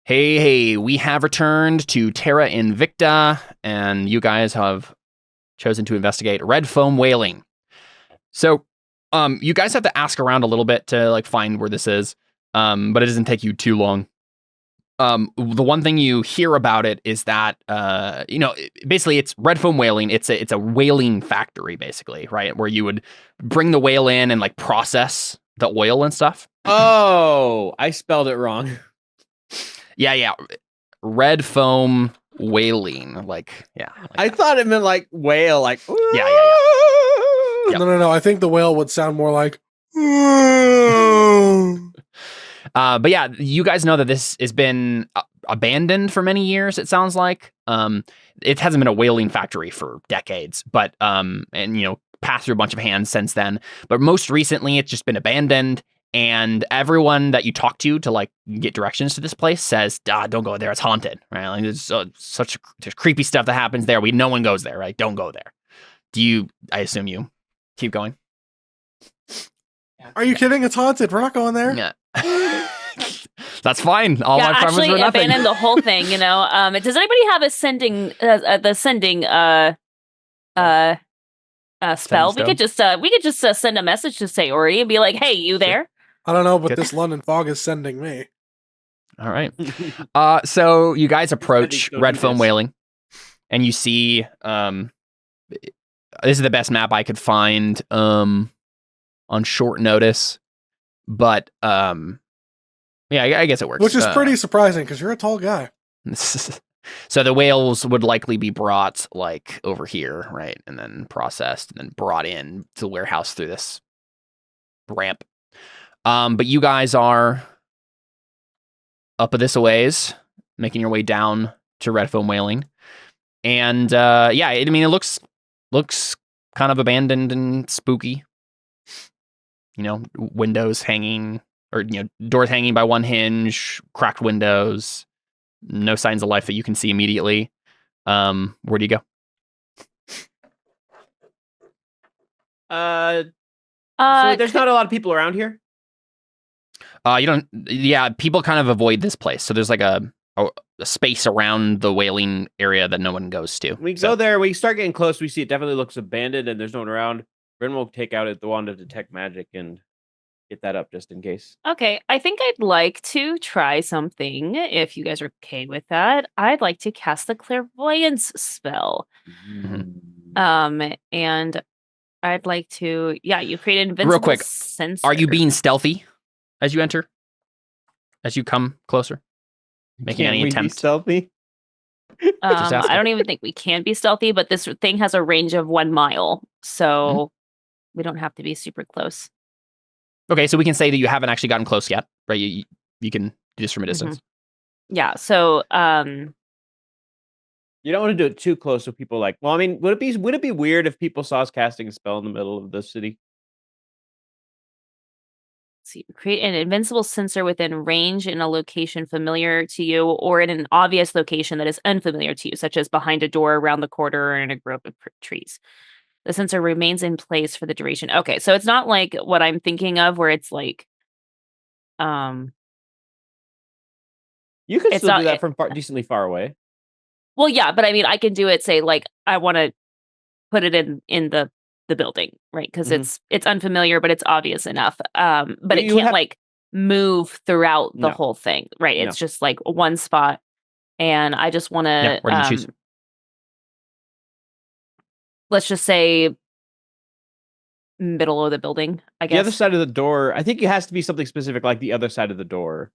Hey, we have returned to Terra Invicta, and you guys have chosen to investigate red foam whaling. So, you guys have to ask around a little bit to find where this is, but it doesn't take you too long. The one thing you hear about it is that, basically it's red foam whaling. It's a whaling factory, basically, right? Where you would bring the whale in and process the oil and stuff. Oh, I spelled it wrong. Yeah. Red foam whaling. I thought it meant whale, Yeah. Yep. No. I think the whale would sound more like. But yeah, you guys know that this has been abandoned for many years. It sounds like it hasn't been a whaling factory for decades, but passed through a bunch of hands since then. But most recently, it's just been abandoned. And everyone that you talk to get directions to this place says, don't go there. It's haunted, right? There's creepy stuff that happens there. No one goes there, right? Don't go there. I assume you keep going. Are you kidding? It's haunted. We're not going there. Yeah. That's fine. All my farmers were nothing. Abandon the whole thing, Does anybody have a sending spell? We could just send a message to Sayori and be like, "Hey, you there?" I don't know, but this London fog is sending me. All right. So you guys approach red foam whaling, and you see this is the best map I could find on short notice, but yeah, I guess it works. Which is pretty surprising because you're a tall guy. So the whales would likely be brought over here, right, and then processed and then brought in to the warehouse through this ramp. But you guys are up a this a ways, making your way down to red foam whaling, and it looks kind of abandoned and spooky. Windows hanging or doors hanging by one hinge, cracked windows. No signs of life that you can see immediately. Where do you go? So there's not a lot of people around here. You don't. Yeah, people kind of avoid this place. So there's a space around the whaling area that no one goes to. We go there. We start getting close. We see it definitely looks abandoned, and there's no one around. Ren will take out the wand of detect magic and get that up just in case. Okay, I think I'd like to try something, if you guys are okay with that. I'd like to cast the clairvoyance spell. Mm-hmm. And I'd like to, you create an invincible Real quick, sensor. Are you being stealthy as you enter? As you come closer? Making any attempt? Be stealthy? I don't even think we can be stealthy, but this thing has a range of 1 mile, so we don't have to be super close. Okay, so we can say that you haven't actually gotten close yet, right? You can do this from a distance. Yeah, so you don't want to do it too close so people would it be weird if people saw us casting a spell in the middle of the city? See, create an invincible sensor within range in a location familiar to you or in an obvious location that is unfamiliar to you, such as behind a door, around the corner, or in a grove of trees. The sensor remains in place for the duration. Okay, so it's not like what I'm thinking of where it's you could still do that from decently far away. Well, yeah, but I can do it, say, I want to put it in the building, right? Because it's unfamiliar, but it's obvious enough. But it can't move throughout the whole thing, right? It's just one spot, and I just want to. Where do you choose? Let's just say middle of the building, I guess. The other side of the door. I think it has to be something specific, like the other side of the door.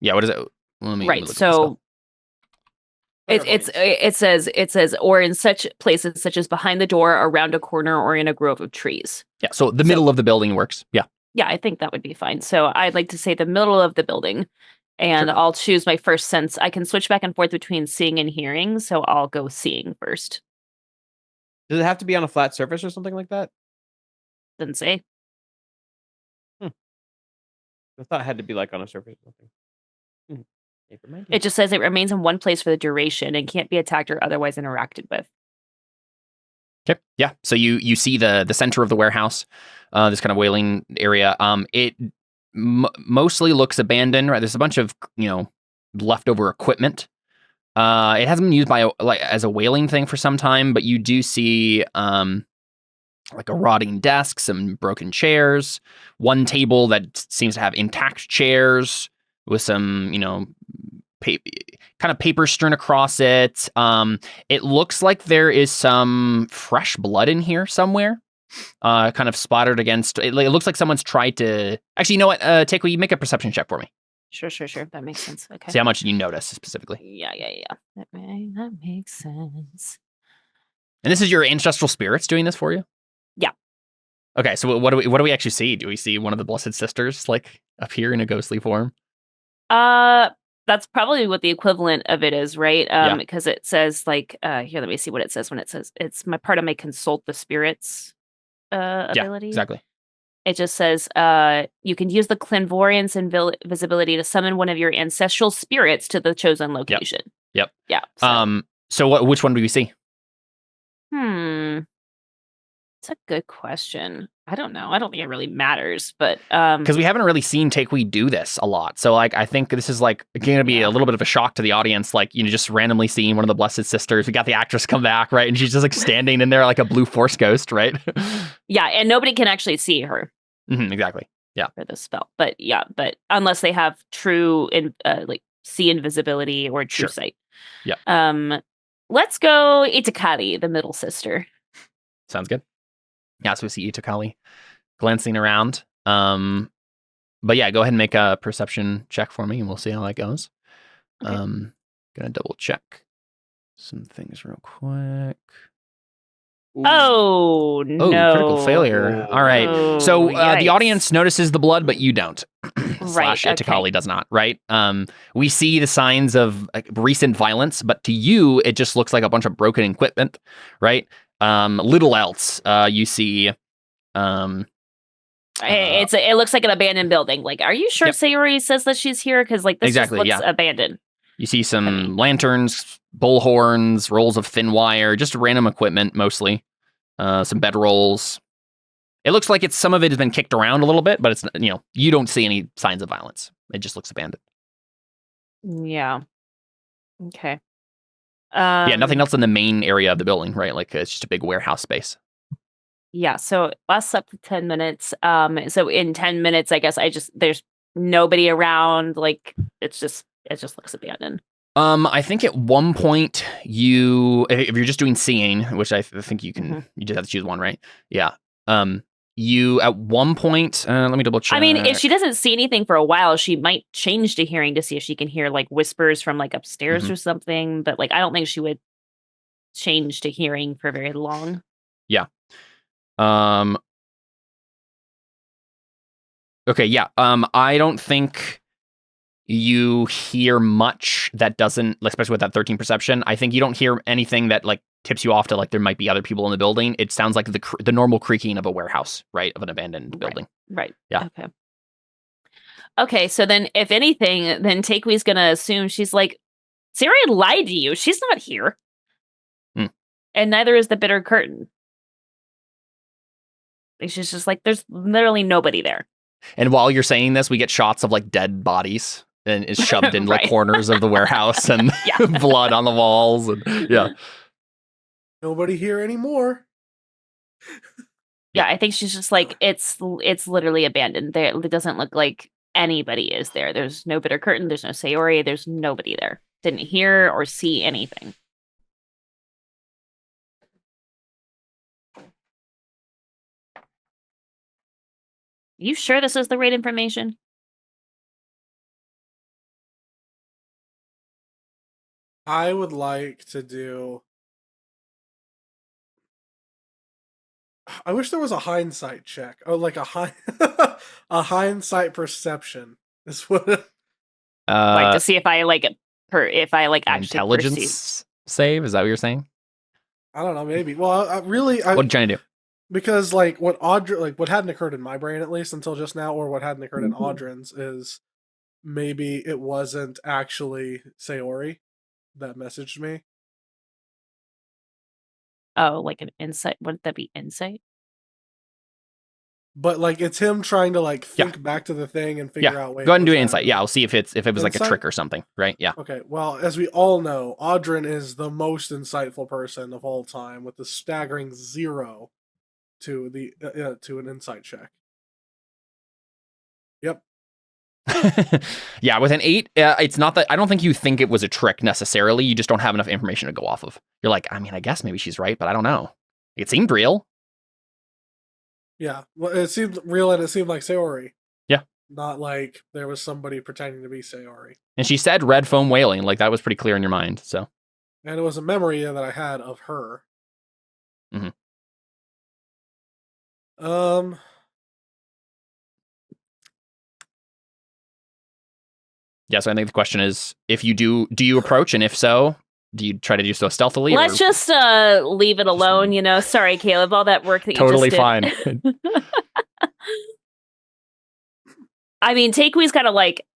Yeah, what is it? Right. So it says or in such places such as behind the door, around a corner, or in a grove of trees. Yeah. So the middle of the building works. Yeah. Yeah, I think that would be fine. So I'd like to say the middle of the building, and I'll choose my first sense. I can switch back and forth between seeing and hearing, so I'll go seeing first. Does it have to be on a flat surface or something like that? Doesn't say. I thought it had to be on a surface or something. It just says it remains in one place for the duration and can't be attacked or otherwise interacted with. Okay. Yeah. So you see the center of the warehouse, this kind of whaling area. It mostly looks abandoned. Right. There's a bunch of leftover equipment. It hasn't been used by as a whaling thing for some time, but you do see like a rotting desk, some broken chairs, one table that seems to have intact chairs with some, kind of paper strewn across it. It looks like there is some fresh blood in here somewhere, kind of splattered against. It looks like someone's tried to. Actually, you know what? Teiko, you make a perception check for me. Sure. That makes sense. Okay. See how much you notice specifically. Yeah. That makes sense. And this is your ancestral spirits doing this for you? Yeah. Okay, so what do we actually see? Do we see one of the Blessed Sisters like appear in a ghostly form? That's probably what the equivalent of it is, right? Because it says like here, let me see what it says when it says it's my part of my consult the spirits ability. Exactly. It just says you can use the clairvoyance and visibility to summon one of your ancestral spirits to the chosen location. Yep. Yeah. So which one do we see? It's a good question. I don't know. I don't think it really matters, but because we haven't really seen Takewee do this a lot. So like, I think this is like going to be a little bit of a shock to the audience. Like, just randomly seeing one of the Blessed Sisters. We got the actress come back, right, and she's just like standing in there like a blue force ghost, right? Yeah, and nobody can actually see her. Exactly. Yeah. For the spell, but unless they have true like see invisibility or true sight. Yeah. Let's go Itakari, the middle sister. Sounds good. Yeah, so we see Itakali glancing around. But yeah, go ahead and make a perception check for me, and we'll see how that goes. Okay. Gonna double check some things real quick. Oh, no. Critical failure. All right. So the audience notices the blood, but you don't. Right. Itakali does not, right? We see the signs of recent violence, but to you, it just looks like a bunch of broken equipment, right? Little else. You see it looks like an abandoned building. Like, are you sure Sayori says that she's here? Because like this just looks abandoned. You see some lanterns, bullhorns, rolls of thin wire, just random equipment mostly. Some bedrolls. It looks like some of it has been kicked around a little bit, but it's you don't see any signs of violence. It just looks abandoned. Yeah. Okay. Nothing else in the main area of the building, right? Like it's just a big warehouse space. Yeah, so it lasts up to 10 minutes. So in 10 minutes, I guess there's nobody around. Like it just looks abandoned. I think at one point if you're just doing seeing, which I think you can, you just have to choose one, right? Yeah. You at one point, let me double check. I mean, if she doesn't see anything for a while, she might change to hearing to see if she can hear like whispers from like upstairs or something. But like, I don't think she would change to hearing for very long. Yeah. Okay. Yeah. I don't think you hear much that doesn't, especially with that 13 perception. I think you don't hear anything that like tips you off to like there might be other people in the building. It sounds like the normal creaking of a warehouse, right? Of an abandoned building. Right. Yeah. Okay. So then, if anything, then Takewee's gonna assume she's like, Siri lied to you. She's not here, and neither is the bitter curtain. She's just like, there's literally nobody there. And while you're saying this, we get shots of like dead bodies and is shoved in like corners of the warehouse and blood on the walls. And Nobody here anymore. Yeah, I think she's just like, it's literally abandoned. There, it doesn't look like anybody is there. There's no bitter curtain. There's no Sayori. There's nobody there. Didn't hear or see anything. You sure this is the right information? I would like to do... I wish there was a hindsight check. Oh, like a hindsight perception. Is what... like to see if I actually intelligence perceive. Save? Is that what you're saying? I don't know, maybe. Well, what are you trying to do? Because like what hadn't occurred in my brain at least until just now, or what hadn't occurred in Audrin's, is maybe it wasn't actually Sayori that messaged me. Oh, like an insight? Wouldn't that be insight? but like it's him trying to like think back to the thing and figure out. Go ahead and do an insight. Yeah, I'll see if it was like a trick or something, right? Yeah. Okay. Well, as we all know, Audrin is the most insightful person of all time, with the staggering 0 to the to an insight check. Yep. Yeah, with an 8, it's not that I don't think you think it was a trick necessarily. You just don't have enough information to go off of. You're like, I mean, I guess maybe she's right, but I don't know. It seemed real. Yeah, well, it seemed real, and it seemed like Sayori. Yeah. Not like there was somebody pretending to be Sayori. And she said red foam whaling, like that was pretty clear in your mind. So. And it was a memory that I had of her. Mm-hmm. Yeah, so I think the question is, if you do you approach, and if so, do you try to do so stealthily? Let's just leave it alone, you know. Sorry, Caleb, all that work that totally you just did. Fine. I mean, Taikui's kind of like,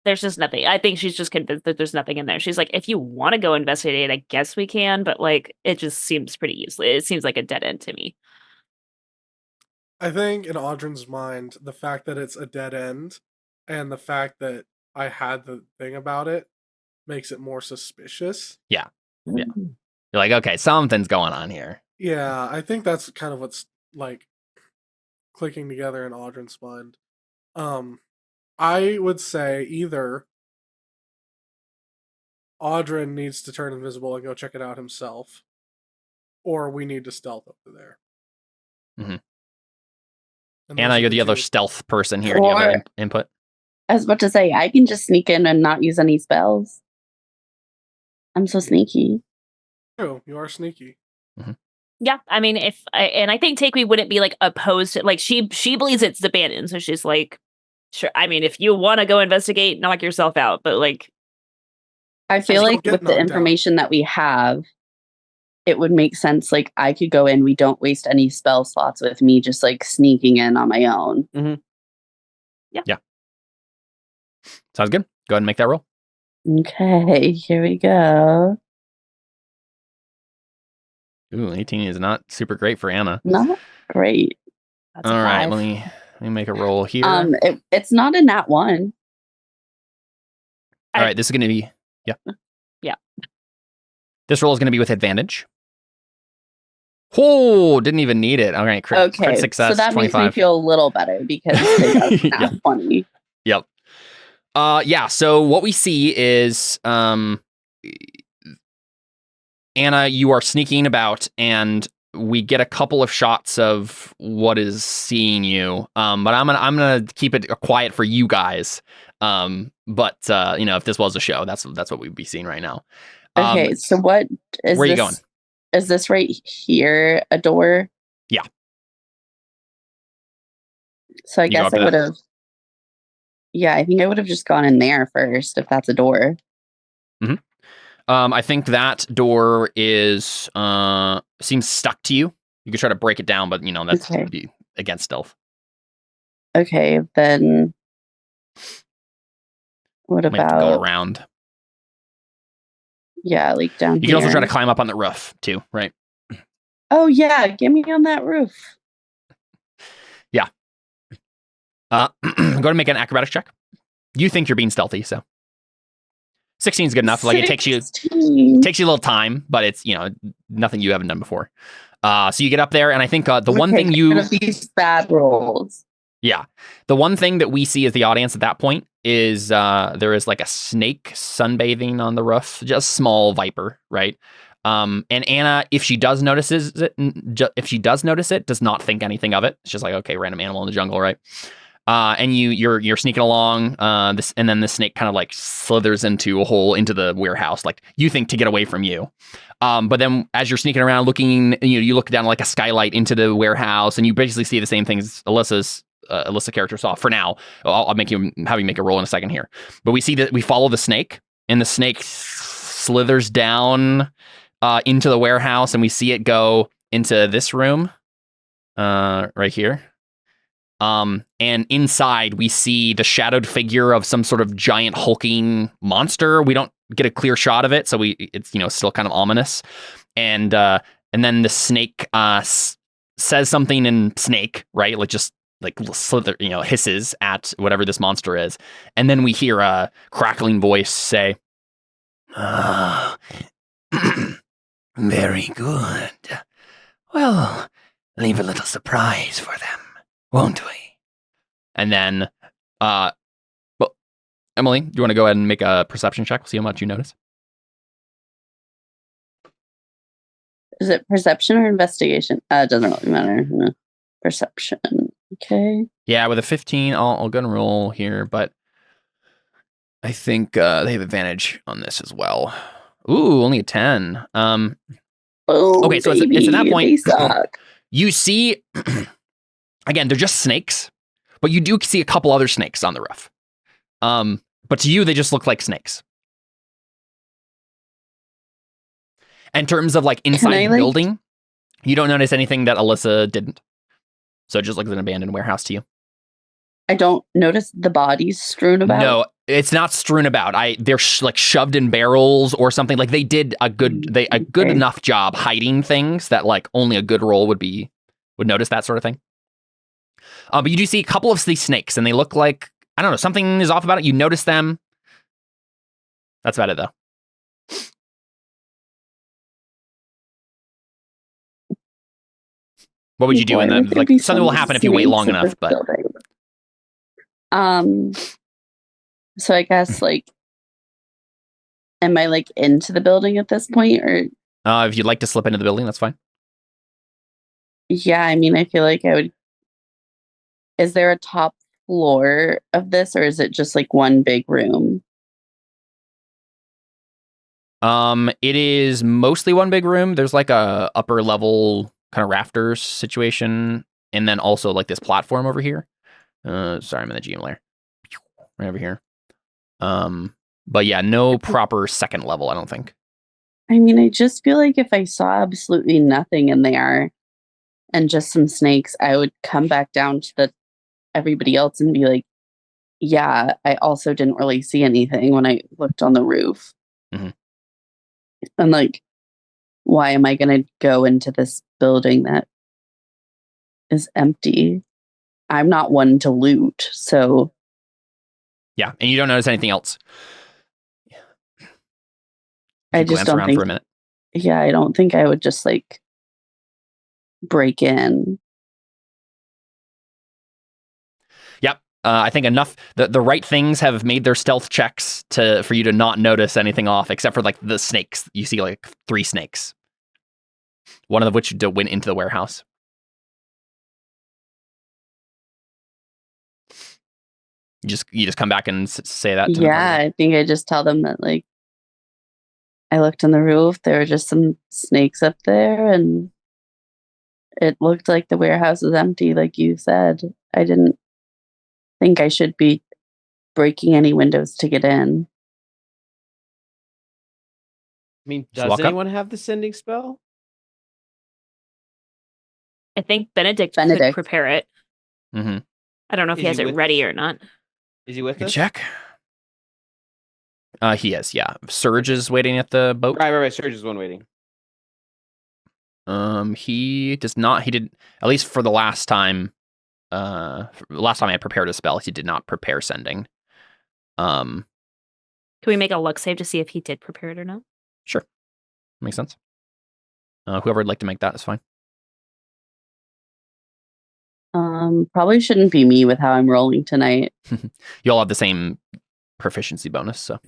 there's just nothing. I think she's just convinced that there's nothing in there. She's like, if you want to go investigate, I guess we can, but like, it just seems pretty useless. It seems like a dead end to me. I think in Audrin's mind, the fact that it's a dead end and the fact that I had the thing about it makes it more suspicious. Yeah. You're like, okay, something's going on here. Yeah, I think that's kind of what's like clicking together in Audrin's mind. I would say either Audrin needs to turn invisible and go check it out himself, or we need to stealth over there. Mm-hmm. Anna, you're the other stealth person here. Do you have any input? I was about to say, I can just sneak in and not use any spells. I'm so sneaky. Oh, you are sneaky. Mm-hmm. Yeah, I mean, I think Taikui wouldn't be like opposed to, like, she believes it's abandoned, so she's like, sure. I mean, if you want to go investigate, knock yourself out. But like, I feel like with the information that we have, it would make sense. Like, I could go in. We don't waste any spell slots with me just like sneaking in on my own. Mm-hmm. Yeah. Sounds good. Go ahead and make that roll. Okay, here we go. Ooh, 18 is not super great for Anna. Not great. That's all right, let me make a roll here. It's not a nat 1. All right, this is going to be yeah. This roll is going to be with advantage. Oh, didn't even need it. All right, crit success. So that 25. makes me feel a little better because it's nat 20. Yep. Yeah. So what we see is, Anna, you are sneaking about, and we get a couple of shots of what is seeing you. But I'm gonna keep it quiet for you guys. But you know, if this was a show, that's what we'd be seeing right now. Okay. So what is where are you going? Is this right here a door? Yeah. So I guess I would have. Yeah, I think I would have just gone in there first if that's a door. Mm-hmm. I think that door is seems stuck to you. You could try to break it down, but you know that's against stealth. Okay, then what about go around? Yeah, like down here. You can also try to climb up on the roof too, right? Oh yeah, get me on that roof. Yeah. Go ahead and make an acrobatics check. You think you're being stealthy, so 16 is good enough. Like it takes you a little time, but it's, you know, nothing you haven't done before. So you get up there, and I think the one thing these bad rolls. Yeah, the one thing that we see as the audience at that point is there is like a snake sunbathing on the roof, just small viper, right? And Anna, if she does notice it, does not think anything of it. It's just like, okay, random animal in the jungle, right? And you're sneaking along, and then the snake kind of like slithers into a hole into the warehouse, like you think to get away from you. But then as you're sneaking around looking, you look down like a skylight into the warehouse, and you basically see the same things Alyssa character saw. For now, I'll have you make a roll in a second here. But we see that we follow the snake, and the snake slithers down into the warehouse, and we see it go into this room right here. And inside we see the shadowed figure of some sort of giant hulking monster. We don't get a clear shot of it, so it's still kind of ominous. And then the snake says something in snake, right? Like just like slither, hisses at whatever this monster is. And then we hear a crackling voice say, very good. Well, leave a little surprise for them, won't we? And then, Emily, do you want to go ahead and make a perception check? See how much you notice. Is it perception or investigation? It doesn't really matter. No. Perception. Okay. Yeah, with a 15, I'll go and roll here, but I think they have advantage on this as well. Ooh, only a 10. Okay, so it's at that point. You see, again, they're just snakes, but you do see a couple other snakes on the roof. But to you, they just look like snakes. In terms of like inside the building, you don't notice anything that Alyssa didn't. So it just looks like an abandoned warehouse to you. I don't notice the bodies strewn about. No, it's not strewn about. They're like shoved in barrels or something. Like they did a good enough job hiding things that like only a good roll would notice that sort of thing. But you do see a couple of these snakes, and they look like, I don't know, something is off about it. You notice them. That's about it, though. What would you do in them? Like something will happen if you wait long enough. But so I guess like, am I like into the building at this point, or if you'd like to slip into the building, that's fine. Yeah, I mean, I feel like I would. Is there a top floor of this, or is it just like one big room? It is mostly one big room. There's like a upper level kind of rafters situation, and then also like this platform over here. Sorry, I'm in the GM layer. Right over here. But yeah, no proper second level, I don't think. I mean, I just feel like if I saw absolutely nothing in there and just some snakes, I would come back down to everybody else and be like, yeah, I also didn't really see anything when I looked on the roof. Mm-hmm. And like, why am I going to go into this building that is empty? I'm not one to loot, so. Yeah, and you don't notice anything else. I just don't think. For a minute. Yeah, I don't think I would just like break in. Yep. I think enough. The right things have made their stealth checks for you to not notice anything off, except for like the snakes. You see like 3 snakes. One of which went into the warehouse. You just come back and say that to them. Yeah, I think I just tell them that like I looked on the roof, there were just some snakes up there, and it looked like the warehouse was empty, like you said. I didn't think I should be breaking any windows to get in. I mean, does anyone have the sending spell? I think Benedict could prepare it. Mm-hmm. I don't know if he has it ready or not. Is he with us? Check. He is, yeah. Surge is waiting at the boat. Right. Surge is one waiting. He does not. He did, at least for the last time. Last time I prepared a spell, he did not prepare sending. Can we make a luck save to see if he did prepare it or not? Sure, makes sense. Whoever would like to make that is fine. Probably shouldn't be me with how I'm rolling tonight. You all have the same proficiency bonus, so.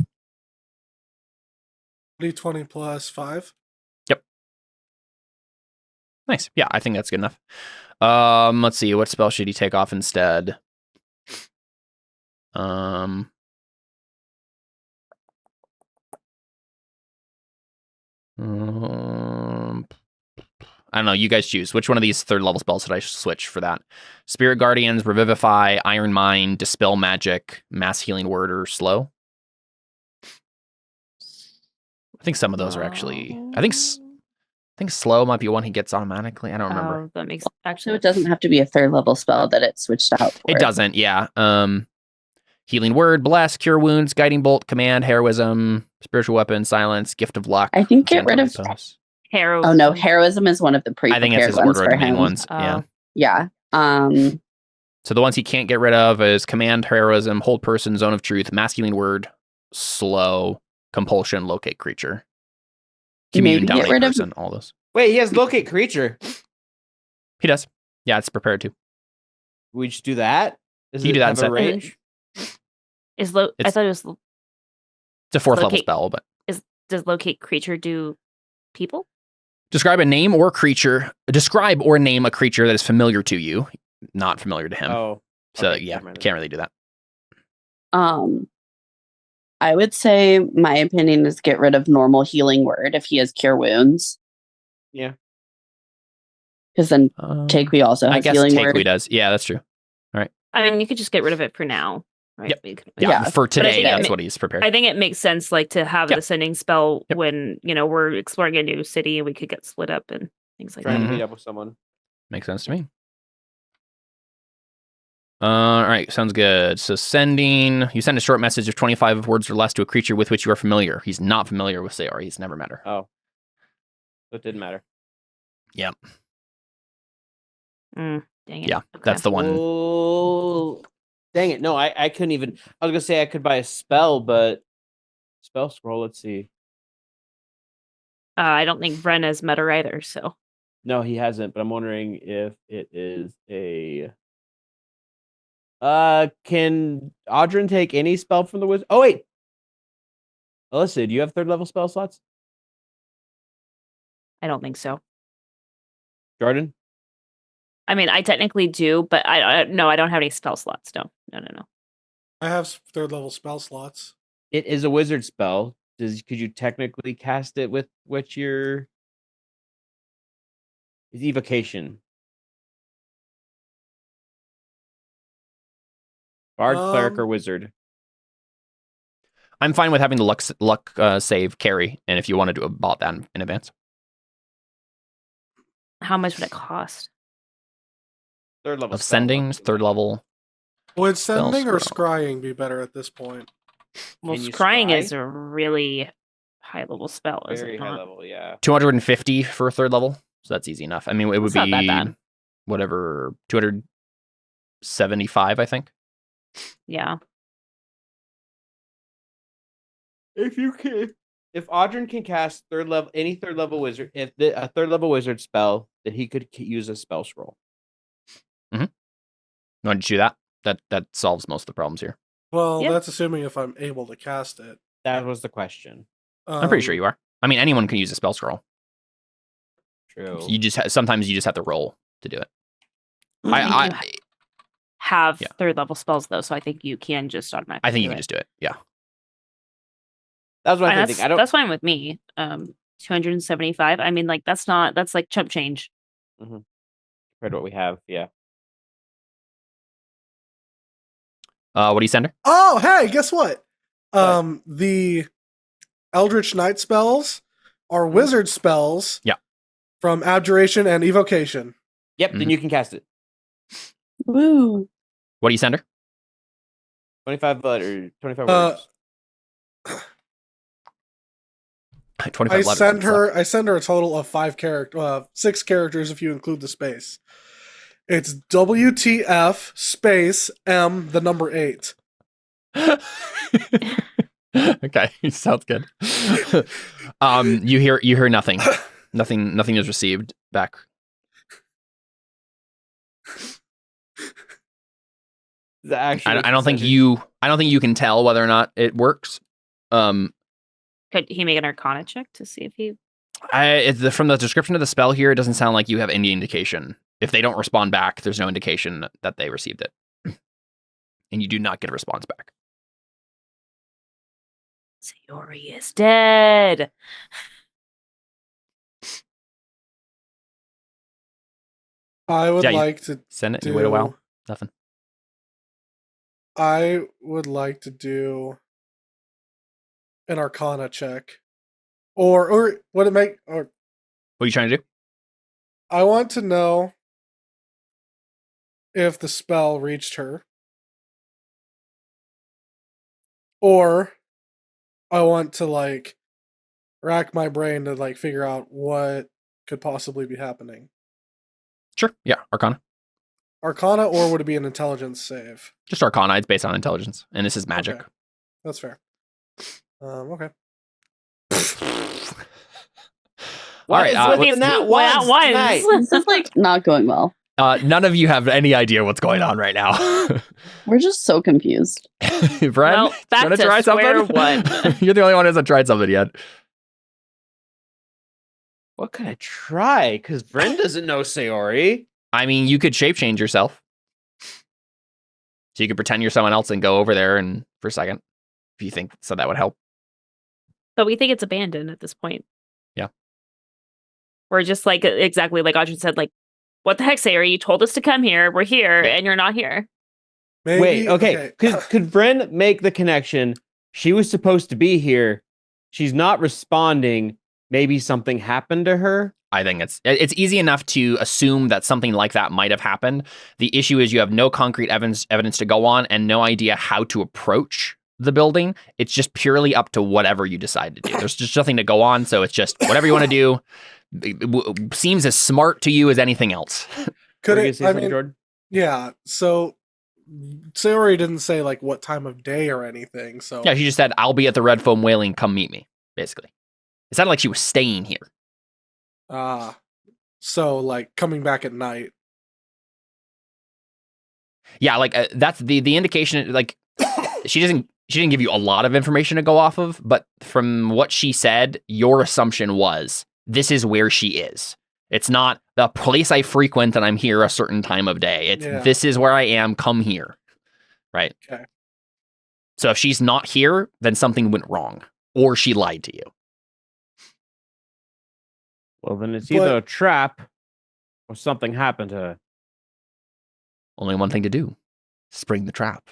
D20 plus 5. Yep. Nice. Yeah, I think that's good enough. Let's see. What spell should he take off instead? I don't know. You guys choose. Which one of these 3rd level spells should I switch for that? Spirit Guardians, Revivify, Iron Mind, Dispel Magic, Mass Healing Word, or Slow? I think some of those are actually. I think Slow might be one he gets automatically. I don't remember. That makes actually. It doesn't have to be a 3rd level spell that it switched out for. It doesn't. Yeah. Healing Word, Bless, Cure Wounds, Guiding Bolt, Command, Heroism, Spiritual Weapon, Silence, Gift of Luck. I think get rid of Heroism. Oh no, heroism is one of the I think it's pre-prepared his ones order of for domain him. ones. Yeah. Yeah. So the ones he can't get rid of is command, heroism, hold person, zone of truth, masculine word, slow, compulsion, locate creature, commune, Maybe get dominate rid of. person, all those. Wait, he has locate creature. He does. Yeah, it's prepared to. We just do that. Does You it do that have a instead. range? I thought it was. It's a 4th level locate- spell, but Does locate creature do people? describe a name or creature. Describe or name a creature that is familiar to you, not familiar to him. Oh, so okay, yeah, never mind. can't really do that. I would say my opinion is get rid of normal healing word if he has cure wounds. Yeah. Because then Takui also has I guess healing Takui word. does. Yeah, that's true. I mean, you could just get rid of it for now, right? Yep. Yeah. Yeah, for today, think that's what he's prepared. I think it makes sense, like, to have Yep. the sending spell Yep. when we're exploring a new city and we could get split up and things like Trying that. to meet up with someone. Makes sense to me. All right, sounds good. So sending, you send a short message of 25 words or less to a creature with which you are familiar. He's not familiar with Sayori. He's never met her. Oh, so it didn't matter. Yep. Dang it. Yeah, Okay. that's the one. Oh, dang it! No, I couldn't even. I was gonna say I could buy a spell, but spell scroll. Let's see. I don't think Bren has met her either, so. No, he hasn't. But I'm wondering if it is a. Can Audrin take any spell from the wizard? Oh wait, Alyssa, do you have 3rd level spell slots? I don't think so. Jordan? I mean, I technically do, but no, I don't have any spell slots. No. I have 3rd level spell slots. It is a wizard spell. Could you technically cast it with what your is evocation? Bard, cleric, or wizard? I'm fine with having the luck save carry, and if you want to do a bot that in advance. How much would it cost? 3rd level Of spell, sendings, not 3rd level. Would sending or scroll. scrying be better at this point? Well, Can you scrying scry? is a really high level spell, is Very it high not? level, yeah. 250 for a 3rd level, so that's easy enough. I mean, it would That's not that be bad. whatever 275, I think. Yeah. If Audrin can cast any 3rd level wizard, a 3rd level wizard spell, then he could use a spell scroll. You want to do that? That solves most of the problems here. Well, Yeah. that's assuming if I'm able to cast it. That was the question. I'm pretty sure you are. I mean, anyone can use a spell scroll. True. You just sometimes you just have to roll to do it. I think you have Yeah. 3rd level spells though, so I think you can just automatically. I think you do can it. just do it. Yeah. That was my And thinking. I don't. that's fine with me. 275. I mean, like that's like chump change. Compared to what we have, yeah. What do you send her? Oh, hey, guess what? What? The Eldritch Knight spells are wizard spells. Yeah. From Abjuration and Evocation. Yep, then you can cast it. Woo. What do you send her? 25 letters, 25 words. 25 I letters. send her a total of 6 characters if you include the space. It's WTF space M the number 8. Okay, sounds good. You hear nothing. Nothing is received back. I don't think you can tell whether or not it works. Could he make an Arcana check to see if he? From the description of the spell here, it doesn't sound like you have any indication. If they don't respond back, there's no indication that they received it, and you do not get a response back. Sayori is dead. I would Yeah, like to send it and wait a while. Nothing. I would like to do an Arcana check, or would it make? Or What are you trying to do? I want to know if the spell reached her, or I want to rack my brain to like figure out what could possibly be happening. Sure. Yeah. Arcana. Arcana, or would it be an intelligence save? Just Arcana. It's based on intelligence, and this is magic. Okay. That's fair. Okay. All right. This is like not going well. None of you have any idea what's going on right now. We're just so confused. Bren, Well, back you want to try square something? one. You're the only one who hasn't tried something yet. What could I try? Because Bren doesn't know Sayori. I mean, you could shape change yourself. So you could pretend you're someone else and go over there and for a second, if you think so, that would help. But we think it's abandoned at this point. Yeah. We're just like, exactly like Audrey said, like, what the heck, Sayori? You told us to come here. We're here, and you're not here. Maybe, Wait, okay. Could Bren make the connection? She was supposed to be here. She's not responding. Maybe something happened to her. I think it's easy enough to assume that something like that might have happened. The issue is you have no concrete evidence to go on and no idea how to approach the building. It's just purely up to whatever you decide to do. There's just nothing to go on, so it's just whatever you want to do. It seems as smart to you as anything else. Could it? I mean, Jordan? yeah. So Sayori didn't say like what time of day or anything. So Yeah, she just said, "I'll be at the Red Foam Whaling. Come meet me." Basically, it sounded like she was staying here. So like coming back at night. Yeah, like that's the indication. Like she didn't give you a lot of information to go off of, but from what she said, your assumption was this is where she is. It's not the place I frequent and I'm here a certain time of day. It's this is where I am. Come here, right? Okay. So if she's not here, then something went wrong, or she lied to you. Well, then it's either a trap or something happened to her. Only one thing to do: spring the trap.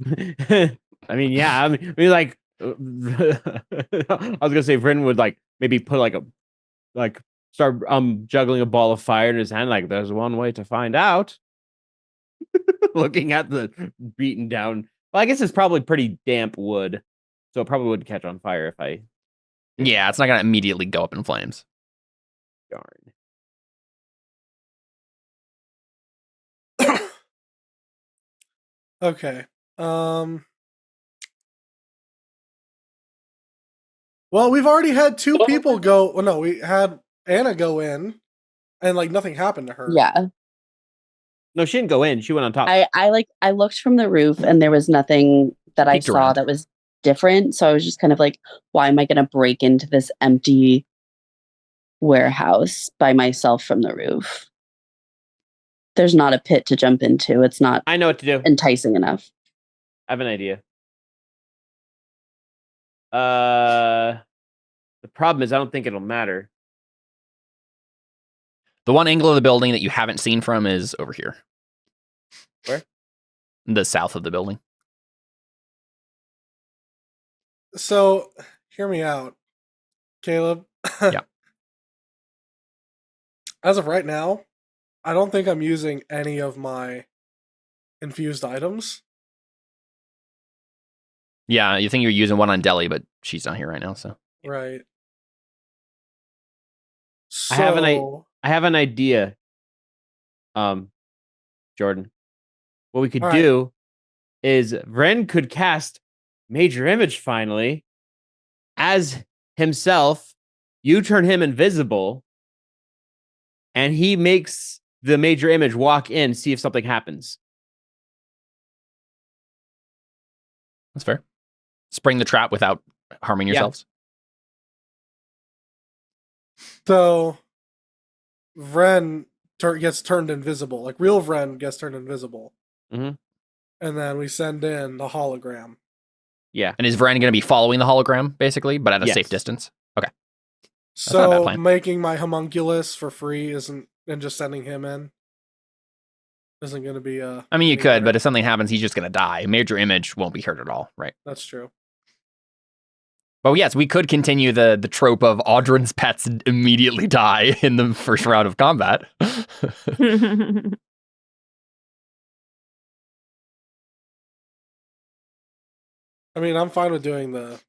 I mean, yeah. I mean, like, I was gonna say, Vrin would like maybe put start juggling a ball of fire in his hand. Like, there's one way to find out. Looking at the beaten down. Well, I guess it's probably pretty damp wood, so it probably wouldn't catch on fire if I. Yeah, it's not gonna immediately go up in flames. Darn. Okay. Well, we've already had two people go. Well, no, we had Anna go in, and like nothing happened to her. Yeah. No, she didn't go in. She went on top. I looked from the roof, and there was nothing that I saw that was different. So I was just kind of like, why am I going to break into this empty warehouse by myself from the roof? There's not a pit to jump into. It's not. I know what to do. Enticing enough. I have an idea. The problem is I don't think it'll matter. The one angle of the building that you haven't seen from is over here. Where? The south of the building. So, hear me out, Caleb. Yeah. As of right now, I don't think I'm using any of my infused items. Yeah, you think you're using one on Deli, but she's not here right now, so. Right. So, I have an idea. Jordan. What we could do is Vren could cast Major Image finally as himself. You turn him invisible, and he makes the Major Image walk in, see if something happens. That's fair. Spring the trap without harming yourselves. So, Vren gets turned invisible. Like, real Vren gets turned invisible. Mm-hmm. And then we send in the hologram. Yeah. And is Vren going to be following the hologram, basically, but at a safe distance? Okay. So, making my homunculus for free isn't, and just sending him in isn't going to be I mean, you could, but if something happens, he's just going to die. Major Image won't be hurt at all, right? That's true. But yes, we could continue the trope of Audrin's pets immediately die in the first round of combat. I mean, I'm fine with doing the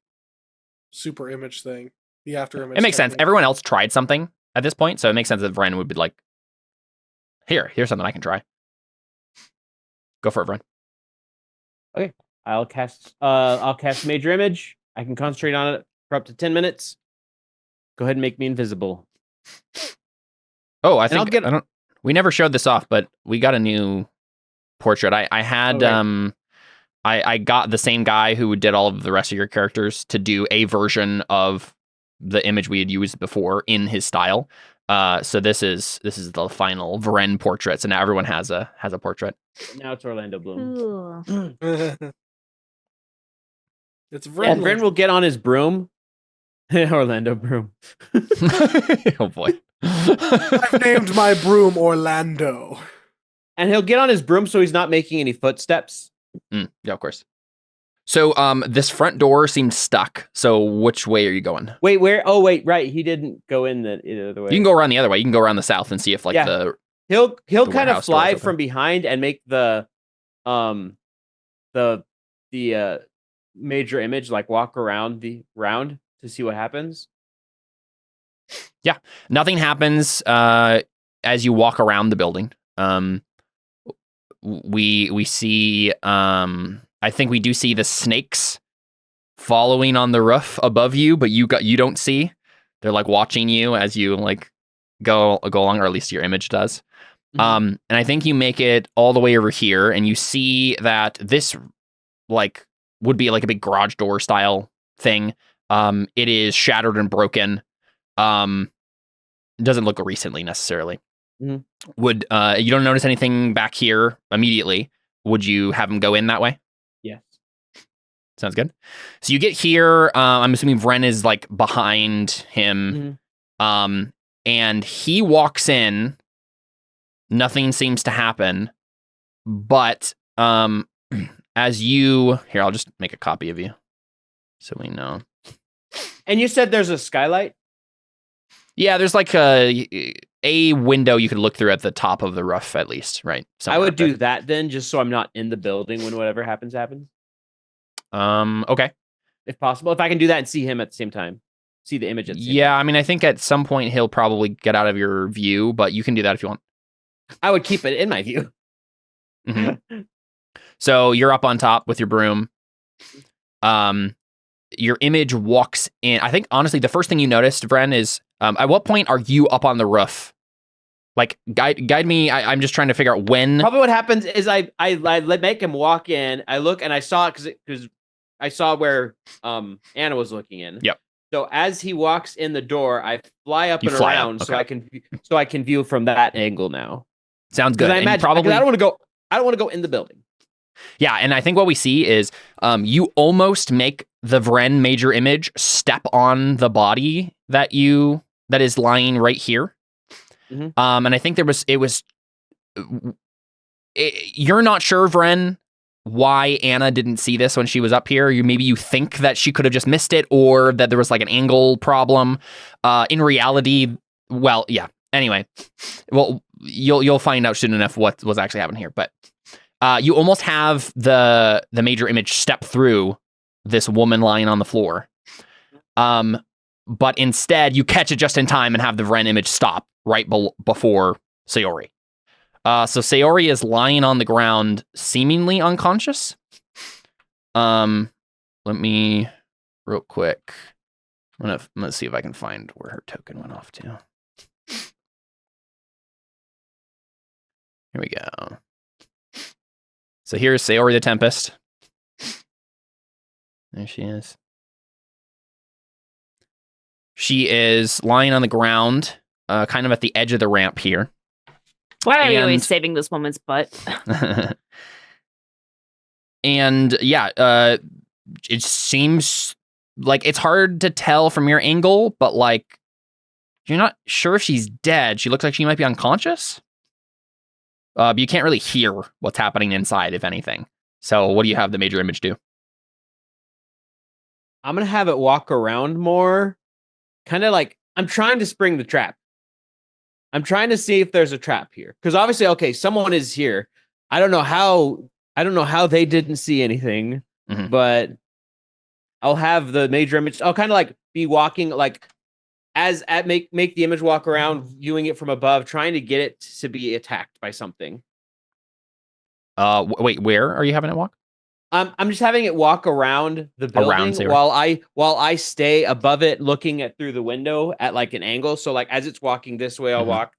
super image thing. the after image. It makes sense. Everyone else tried something at this point, so it makes sense that Vren would be like, here's something I can try. Go for it, Vren. Okay. I'll cast major image. I can concentrate on it for up to 10 minutes. Go ahead and make me invisible. Oh, I think we never showed this off, but we got a new portrait. I had I got the same guy who did all of the rest of your characters to do a version of the image we had used before in his style. So this is the final Vren portrait. So now everyone has a portrait. Now it's Orlando Bloom. It's Vren. And Vren will get on his broom. Orlando Broom. Oh boy. I've named my broom Orlando. And he'll get on his broom so he's not making any footsteps. Yeah, of course. So this front door seems stuck. So which way are you going? Wait, where? Oh, wait, right. He didn't go in the other way. You can go around the other way. You can go around the south and see if he'll kind of fly from behind and make the major image like walk around the round to see what happens. Yeah, nothing happens as you walk around the building. We see I think we do see the snakes following on the roof above you, but you don't see. They're like watching you as you like go along, or at least your image does. And I think you make it all the way over here, and you see that this like would be like a big garage door style thing. It is shattered and broken. It doesn't look recently necessarily. Would you don't notice anything back here immediately? Would you have him go in that way? Yes. Sounds good. So you get here. I'm assuming Vren is like behind him. And he walks in. Nothing seems to happen. But as you here, I'll just make a copy of you so we know. And you said there's a skylight? Yeah, there's like a window you could look through at the top of the roof, at least, right? I would do that then, just so I'm not in the building when whatever happens. Okay. If possible. If I can do that and see him at the same time. See the image at the same time. I mean, I think at some point he'll probably get out of your view, but you can do that if you want. I would keep it in my view. So you're up on top with your broom. Your image walks in. I think, honestly, the first thing you noticed, Vren, is at what point are you up on the roof? Like, guide me. I'm just trying to figure out when. Probably what happens is I make him walk in. I look and I saw it because I saw where Anna was looking in. Yep. So as he walks in the door, I fly up around so I can view from that angle now. Sounds good. I imagine, I don't want to go in the building. Yeah, and I think what we see is you almost make the Vren major image step on the body that is lying right here. And I think you're not sure, Vren, why Anna didn't see this when she was up here. Maybe you think that she could have just missed it, or that there was like an angle problem. In reality, well, yeah. Anyway, well, you'll find out soon enough what was actually happening here. But you almost have the major image step through this woman lying on the floor. But instead, you catch it just in time and have the Vren image stop right before Sayori. So Sayori is lying on the ground, seemingly unconscious. Let me, real quick, I'm gonna see if I can find where her token went off to. Here we go. So here's Sayori the Tempest. There she is. She is lying on the ground, kind of at the edge of the ramp here. Why are you always saving this woman's butt? And yeah, it seems like it's hard to tell from your angle, but like you're not sure if she's dead. She looks like she might be unconscious. But you can't really hear what's happening inside, if anything. So what do you have the major image do? I'm going to have it walk around more. Kind of like, I'm trying to spring the trap. I'm trying to see if there's a trap here. Because obviously, okay, someone is here. I don't know how they didn't see anything, but I'll have the major image. I'll kind of like be walking, like make the image walk around, viewing it from above, trying to get it to be attacked by something. Wait, where are you having it walk? I'm just having it walk around the building while I stay above it, looking at through the window at like an angle. So like as it's walking this way, I'll walk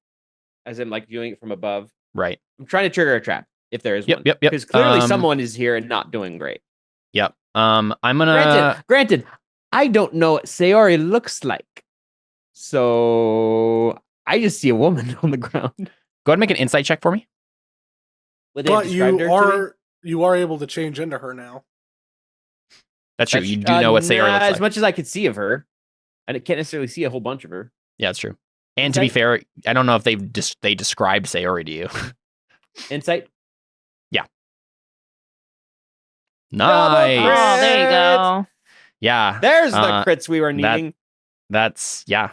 as I'm like viewing it from above. Right. I'm trying to trigger a trap if there is one. Yep. Because clearly someone is here and not doing great. Yep. I'm gonna. Granted, I don't know what Sayori looks like, so I just see a woman on the ground. Go ahead and make an insight check for me. But you are able to change into her now. That's true. You do know what Sayori looks like. As much as I could see of her, and I can't necessarily see a whole bunch of her. Yeah, that's true. And to be fair, I don't know if they described Sayori to you. Insight? Yeah. Nice. Oh, there you go. Yeah. There's the crits we were needing. That's, yeah.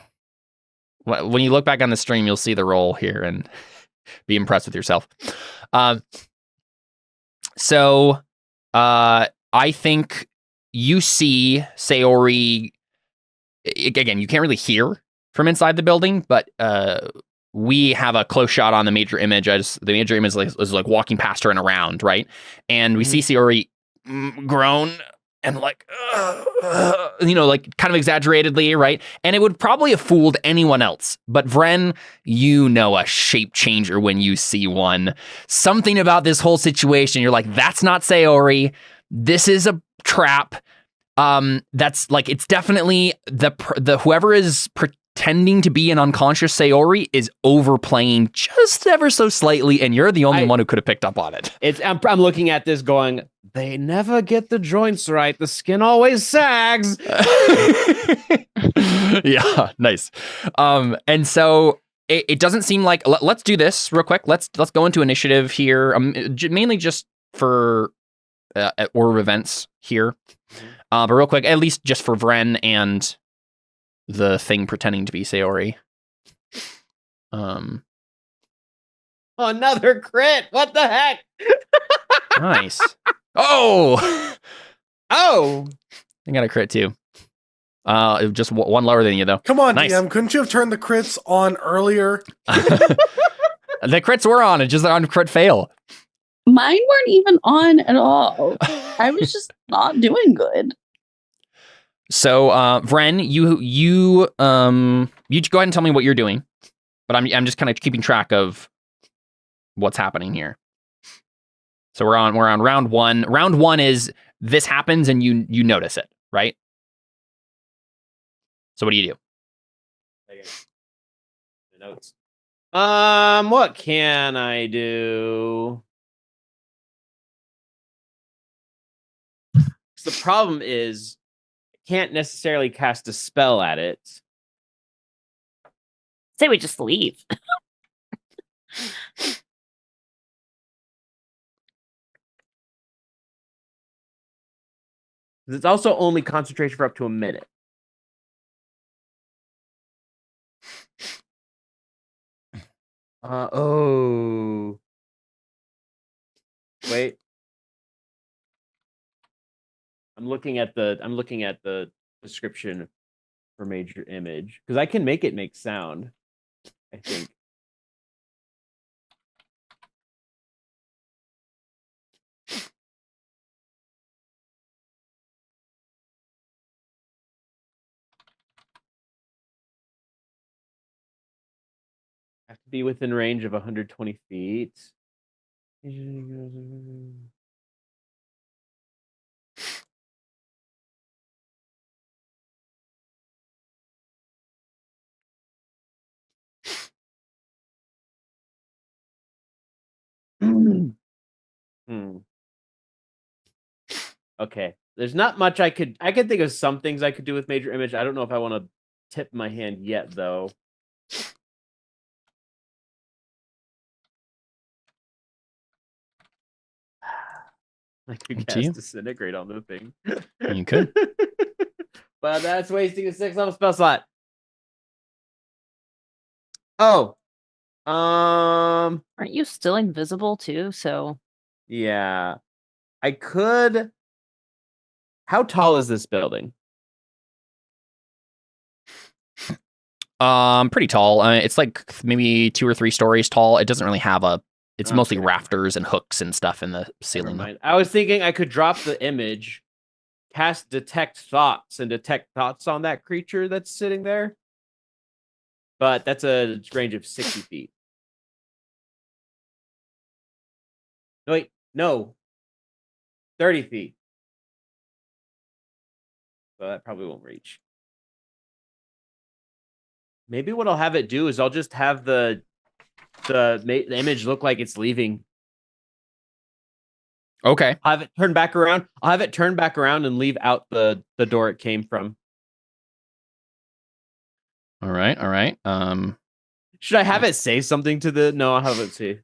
When you look back on the stream, you'll see the roll here and be impressed with yourself. So, I think you see Sayori. Again, you can't really hear from inside the building, but we have a close shot on the major image. The major image is like walking past her and around, right? And we see Sayori groan and like, like kind of exaggeratedly, right? And it would probably have fooled anyone else. But Vren, you know a shape changer when you see one. Something about this whole situation, you're like, that's not Sayori. This is a trap. That's like, it's definitely the whoever is pretending to be an unconscious Sayori is overplaying just ever so slightly, and you're the only one who could have picked up on it. I'm looking at this going, they never get the joints right. The skin always sags. Yeah, nice. And so it doesn't seem like let's do this real quick. Let's go into initiative here, mainly just for order of events here. But real quick, at least just for Vren and the thing pretending to be Sayori. Another crit. What the heck? Nice. Oh! I got a crit too. Just one lower than you though. Come on, nice. DM. Couldn't you have turned the crits on earlier? The crits were on. It's just on crit fail. Mine weren't even on at all. I was just not doing good. So, Vren, you go ahead and tell me what you're doing, but I'm just kind of keeping track of what's happening here. So we're on round one. Round one is this happens and you notice it, right? So what do you do? The notes. What can I do? The problem is I can't necessarily cast a spell at it. Say we just leave. It's also only concentration for up to a minute. Wait. I'm looking at the description for major image because I can make it make sound, I think. Have to be within range of 120 feet. Okay. There's not much I could think of some things I could do with major image. I don't know if I want to tip my hand yet though. I could cast Disintegrate on the thing. You could. But that's wasting a 6th level spell slot. Oh. Aren't you still invisible too? So yeah. I could. How tall is this building? Pretty tall. It's like maybe 2 or 3 stories tall. It doesn't really have a. It's mostly rafters and hooks and stuff in the ceiling. I was thinking I could drop the image, cast detect thoughts, and detect thoughts on that creature that's sitting there. But that's a range of 60 feet. No, wait, no. 30 feet. So that probably won't reach. Maybe what I'll have it do is I'll just have the image look like it's leaving. Okay. I'll have it turn back around. I'll have it turn back around and leave out the door it came from. All right. Should I have it say something to the? No, I'll have it say.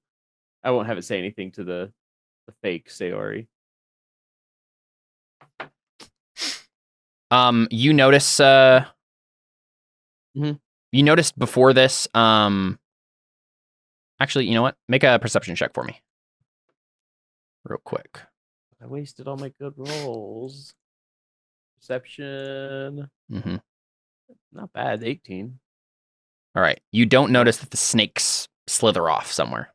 I won't have it say anything to the fake Sayori. You notice. You noticed before this. Actually, you know what? Make a perception check for me, real quick. I wasted all my good rolls. Perception. Not bad. 18. All right. You don't notice that the snakes slither off somewhere.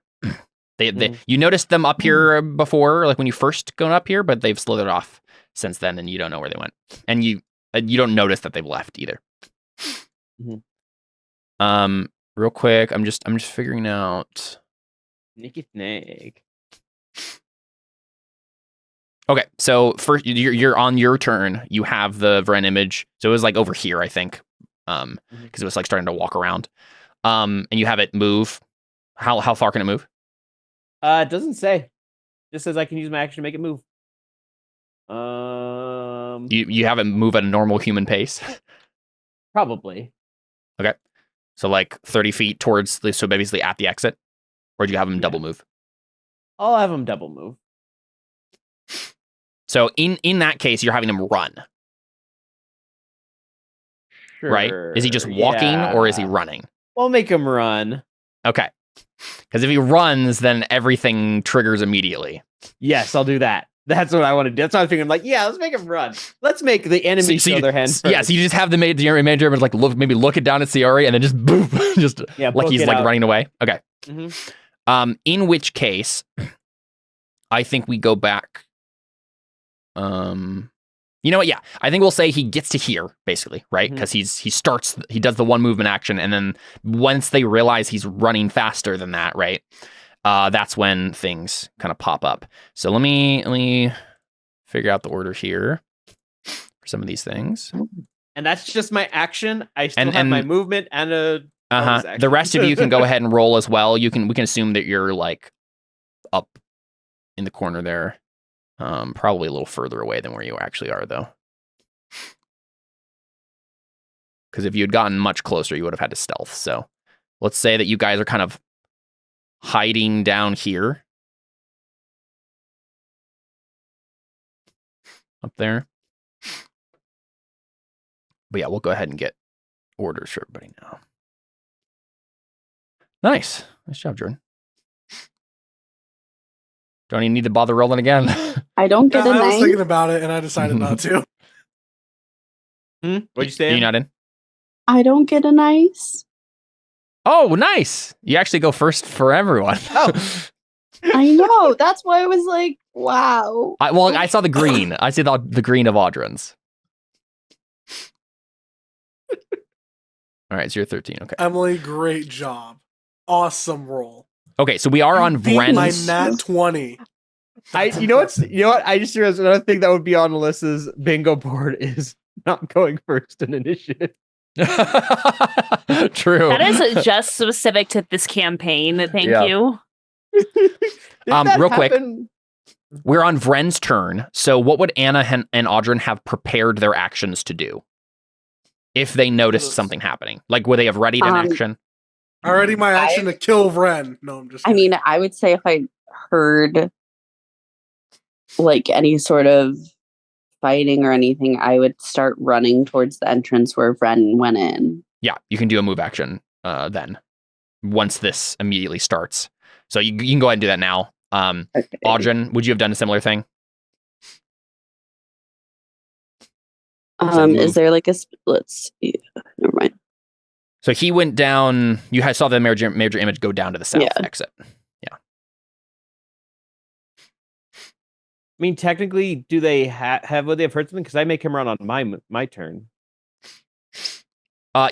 You noticed them up here before, like when you first got up here, but they've slithered off since then, and you don't know where they went. And you don't notice that they've left either. Real quick, I'm just figuring out. Sneaky snake. Okay, so first you're on your turn. You have the Vren image, so it was like over here, I think, because it was like starting to walk around. And you have it move. How far can it move? It doesn't say. It just says I can use my action to make it move. You have it move at a normal human pace. Probably. Okay, so like 30 feet towards so basically at the exit, or do you have him double move? I'll have him double move. So in that case, you're having him run. Sure, right? Is he just walking or is he running? We'll make him run. Okay. Because if he runs, then everything triggers immediately. Yes, I'll do that. That's what I want to do. That's what I was thinking. Like, yeah, let's make him run. Let's make the enemy show their hand first. Yeah, so you just have the major like look it down at Sayori and then just boom, just like he's like running away. Okay. In which case, I think we go back. You know what? Yeah, I think we'll say he gets to here basically, right? Because he does the one movement action, and then once they realize he's running faster than that, right? That's when things kind of pop up. So let me figure out the order here for some of these things. And that's just my action. I still have my movement and a the rest of you can go ahead and roll as well. We can assume that you're like up in the corner there. Probably a little further away than where you actually are, though. Because if you had gotten much closer, you would have had to stealth. So let's say that you guys are kind of hiding down here. Up there. But yeah, we'll go ahead and get orders for everybody now. Nice. Nice job, Jordan. Don't even need to bother rolling again. I don't get a I was nice. thinking about it and I decided not to. What'd you say? You're not in? I don't get a nice. Oh, nice. You actually go first for everyone. Oh. I know. That's why I was like, wow. I saw the green. I see the green of Audryn's. All right, so you're 13. Okay. Emily, great job. Awesome roll. Okay, so we are on Vren's. My nat 20. You know what? I just realized another thing that would be on Alyssa's bingo board is not going first in initiative. True. That is just specific to this campaign. Thank you. Real quick, we're on Vren's turn. So what would Anna and Audryn have prepared their actions to do if they noticed something happening? Like, would they have readied an action? Already my action to kill Vren. No, I'm just kidding. I mean, I would say if I heard like any sort of fighting or anything, I would start running towards the entrance where Vren went in. Yeah, you can do a move action then once this immediately starts. So you can go ahead and do that now. Okay. Audryn, would you have done a similar thing? Is there like a let's see. Never mind. So he went down. You guys saw the major image go down to the south Yeah. exit. I mean, technically, do they would they have heard something? Because I make him run on my turn.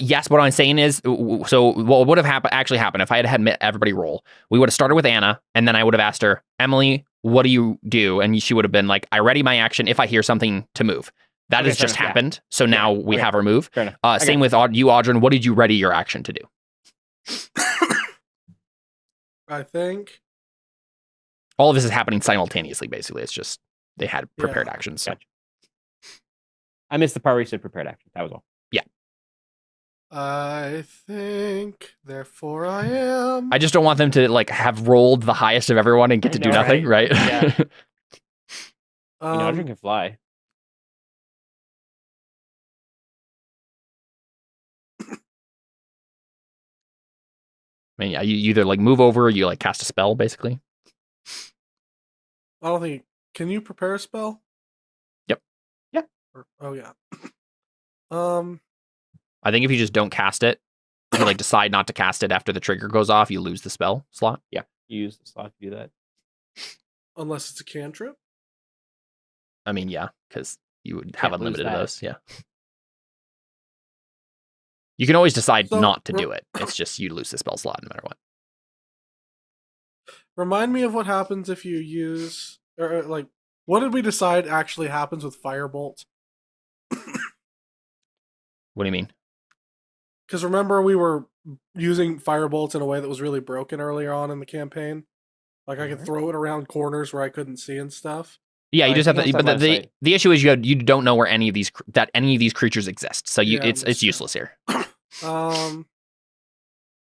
Yes, what I'm saying is, so what would have actually happened if I had everybody roll? We would have started with Anna, and then I would have asked her, Emily, what do you do? And she would have been like, I ready my action if I hear something to move. That has just happened. So now we have her move. Same with you, Audrey. What did you ready your action to do? I think all of this is happening simultaneously. Basically, it's just they had prepared actions. So. Gotcha. I missed the part where you said prepared action. That was all. Yeah. I think, therefore I am. I just don't want them to like have rolled the highest of everyone and get to do nothing, right? Yeah. Audrey can fly. I mean, yeah, you either like move over or you like cast a spell, basically. I don't think. Can you prepare a spell? Yep. Yeah. Oh yeah. I think if you just don't cast it, if you like decide not to cast it after the trigger goes off, you lose the spell slot. Yeah, you use the slot to do that. Unless it's a cantrip. I mean, yeah, because you would have unlimited of those. Yeah. You can always decide not to do it. It's just you lose the spell slot no matter what. Remind me of what happens if you use, or like, what did we decide actually happens with Firebolt? What do you mean? Because remember, we were using Firebolts in a way that was really broken earlier on in the campaign. Like I could throw it around corners where I couldn't see and stuff. Yeah, you just have to. But the issue is you don't know where any of these creatures exist, so it's useless here.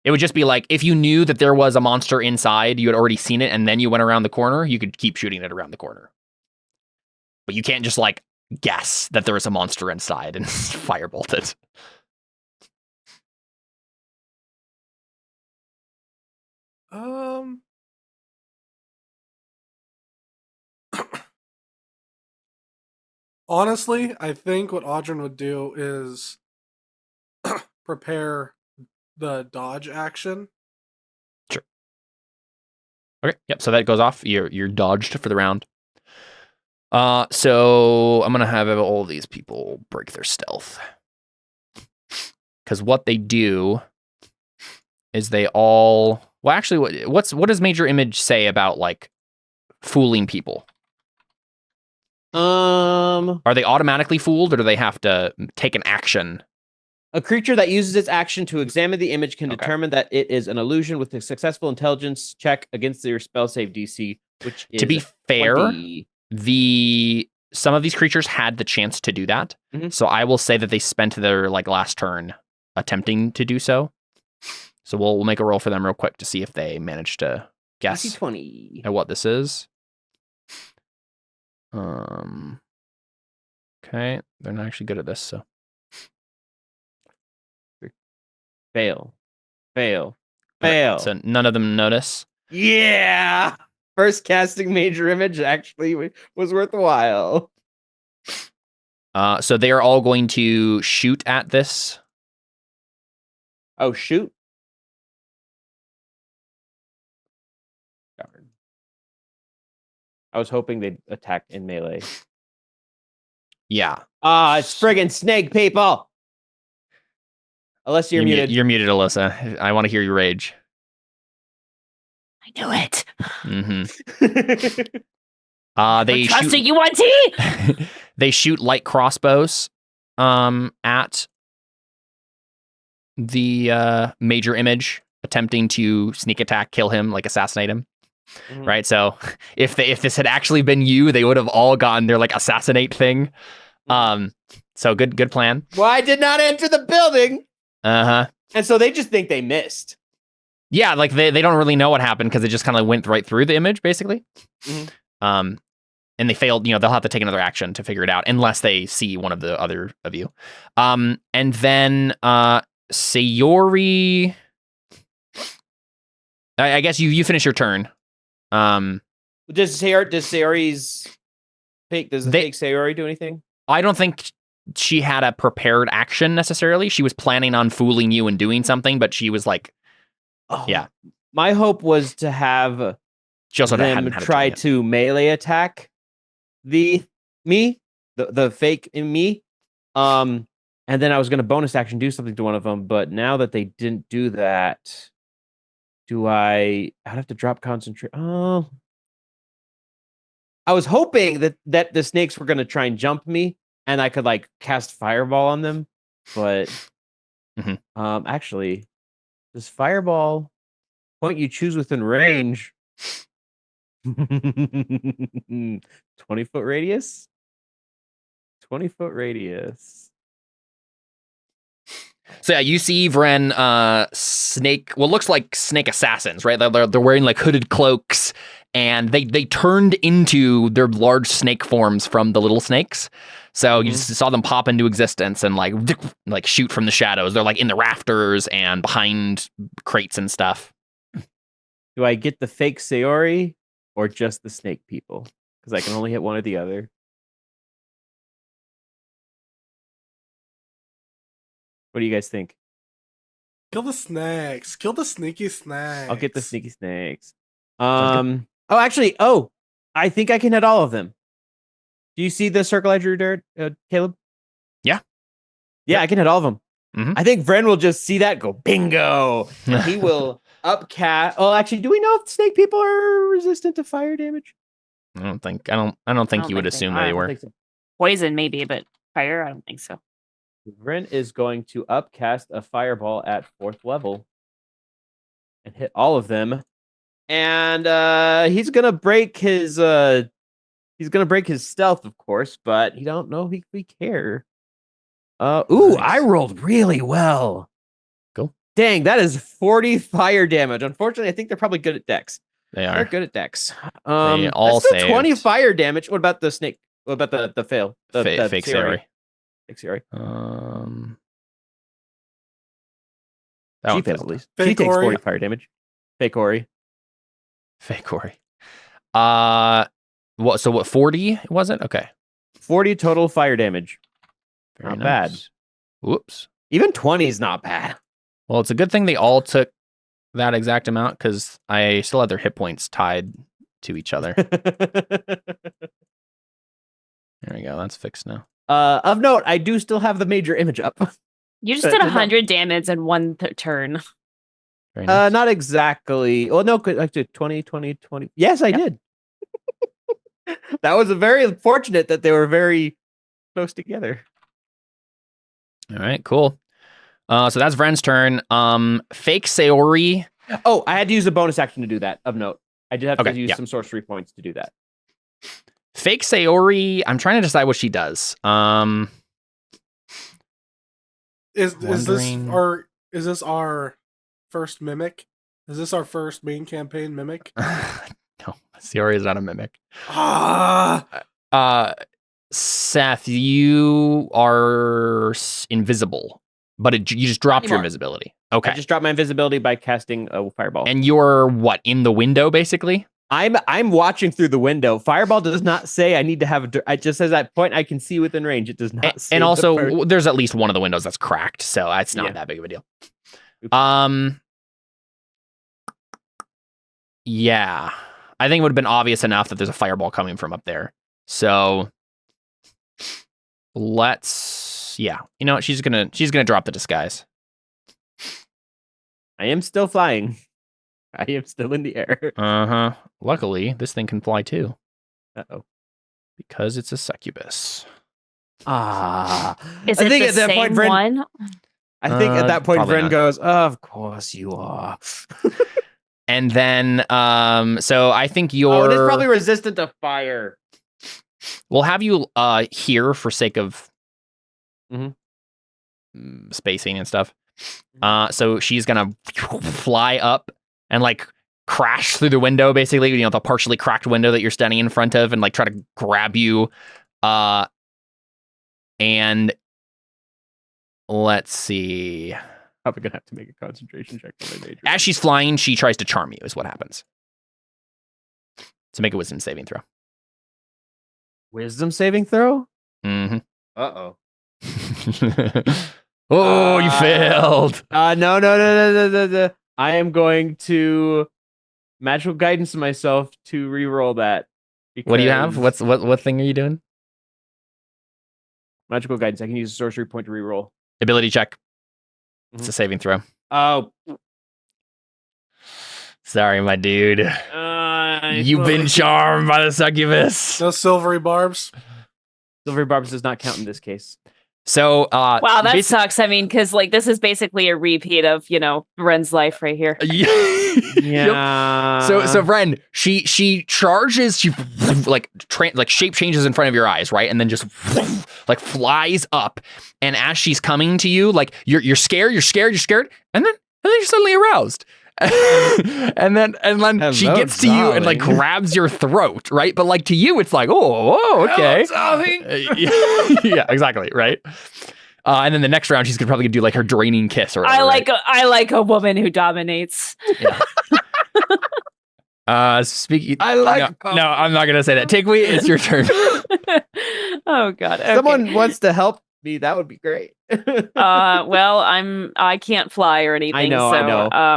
It would just be like if you knew that there was a monster inside, you had already seen it, and then you went around the corner, you could keep shooting it around the corner. But you can't just like guess that there is a monster inside and firebolt it. Honestly, I think what Audryn would do is prepare the dodge action. Sure. Okay. Yep. So that goes off. You're dodged for the round. So I'm gonna have all these people break their stealth because what they do is they all. Well, actually, what does Major Image say about like fooling people? Are they automatically fooled, or do they have to take an action? A creature that uses its action to examine the image can determine that it is an illusion with a successful intelligence check against your spell save DC, which is to be fair, 20. Some of these creatures had the chance to do that, so I will say that they spent their like last turn attempting to do so. So we'll make a roll for them real quick to see if they manage to guess DC 20 at what this is. Okay, they're not actually good at this, so fail. Okay, so none of them notice. Yeah, first casting Major Image actually was worthwhile. So they are all going to shoot at this. Oh, shoot. I was hoping they'd attack in melee. Yeah. It's friggin' snake people. Unless you're muted. You're muted, Alyssa. I want to hear your rage. I knew it. They trusting you, Auntie. They shoot light crossbows at the Major Image, attempting to sneak attack, kill him, like assassinate him. Right, so if this had actually been you, they would have all gotten their like assassinate thing. So good plan. Well, I did not enter the building. And so they just think they missed. Yeah, like they don't really know what happened because it just kind of went right through the image, basically. And they failed. They'll have to take another action to figure it out unless they see one of the other of you. And then Sayori. I guess you finish your turn. Does Sayori's fake? Does the fake Sayori do anything? I don't think she had a prepared action necessarily. She was planning on fooling you and doing something, but she was like, yeah. My hope was to have She also them try to melee attack the fake in me. And then I was going to bonus action do something to one of them, but now that they didn't do that, I'd have to drop concentrate. Oh, I was hoping that the snakes were going to try and jump me and I could like cast fireball on them, but actually, this fireball point you choose within range 20-foot radius. 20-foot radius. So yeah, you see Vren snake. Well, looks like snake assassins, right? They're wearing like hooded cloaks, and they turned into their large snake forms from the little snakes. So you just saw them pop into existence and like shoot from the shadows. They're like in the rafters and behind crates and stuff. Do I get the fake Sayori or just the snake people? Because I can only hit one or the other. What do you guys think? Kill the snakes. Kill the sneaky snakes. I'll get the sneaky snakes. I think I can hit all of them. Do you see the circle I drew, Caleb? Yeah. Yeah, I can hit all of them. Mm-hmm. I think Vren will just see that, go bingo. And he will upcast. Oh, actually, do we know if snake people are resistant to fire damage? I don't think you would assume they were. So. Poison maybe, but fire, I don't think so. Vren is going to upcast a fireball at 4th level and hit all of them. And he's gonna break his stealth, of course, but he don't know if we care. Nice. I rolled really well. Cool. Dang, that is 40 fire damage. Unfortunately, I think they're probably good at dex. They're good at dex. They all that's still saved. 20 fire damage. What about the snake? What about the fail? The fake Sayori. Fake Sayori. That she fails at least. Fake she takes Ori. 40 fire damage. Fake Ori. Fake Ori. What? So what? 40 was it? Okay. 40 total fire damage. Very not nice. bad. Whoops. Even 20 is not bad. Well, it's a good thing they all took that exact amount because I still have their hit points tied to each other. There we go. That's fixed now. Of note, I do still have the major image up. You just did 100 damage in one turn. Very nice. Not exactly. Well, no, I did 20. Yes, I did. That was very fortunate that they were very close together. All right, cool. So that's Vren's turn. Fake Sayori. Oh, I had to use a bonus action to do that, of note. I did have to use yeah. some sorcery points to do that. Fake Sayori, I'm trying to decide what she does. Is this our first mimic? Is this our first main campaign mimic? No, Sayori is not a mimic. Seth, you are invisible, but you just dropped your invisibility. Okay. I just dropped my invisibility by casting a fireball. And you're what, in the window, basically? I'm watching through the window. Fireball does not say I need to have it just says at point I can see within range. It does not say. And also, there's at least one of the windows that's cracked, so it's not that big of a deal. Oops. Yeah. I think it would have been obvious enough that there's a fireball coming from up there. So let's, you know what, she's gonna drop the disguise. I am still flying. I am still in the air. Luckily, this thing can fly too. Because it's a succubus. Is it the same one? I think at that point, Vren not. goes, "Of course you are." And then, so I think you're. Oh, it is probably resistant to fire. We'll have you here for sake of spacing and stuff. So she's gonna fly up and like crash through the window, basically, you know, the partially cracked window that you're standing in front of, and like try to grab you. And let's see. Probably gonna have to make a concentration check for my major. As she's flying, she tries to charm you, is what happens. So make a wisdom saving throw. Wisdom saving throw? Mm-hmm. Uh-oh. Oh, you failed. No. I am going to magical guidance myself to re-roll that. What do you have? What thing are you doing? Magical guidance. I can use a sorcery point to re-roll. Ability check. It's a saving throw. Oh. Sorry, my dude. You've been charmed by the succubus. No silvery barbs. Silvery barbs does not count in this case. So, wow, that sucks. I mean, because like this is basically a repeat of Ren's life right here. Yeah. So Ren, she charges, she like shape changes in front of your eyes, right, and then just like flies up. And as she's coming to you, like you're scared, and then you're suddenly aroused. and then she gets to you and like grabs your throat, right? But like to you, it's like, oh, okay. Yeah, exactly, right. And then the next round, she's probably gonna do like her draining kiss or whatever. I like a woman who dominates. Yeah. Speaking. No, I'm not gonna say that. Takeway, it's your turn. Oh God. Okay. Someone wants to help me. That would be great. Well, I can't fly or anything. I know.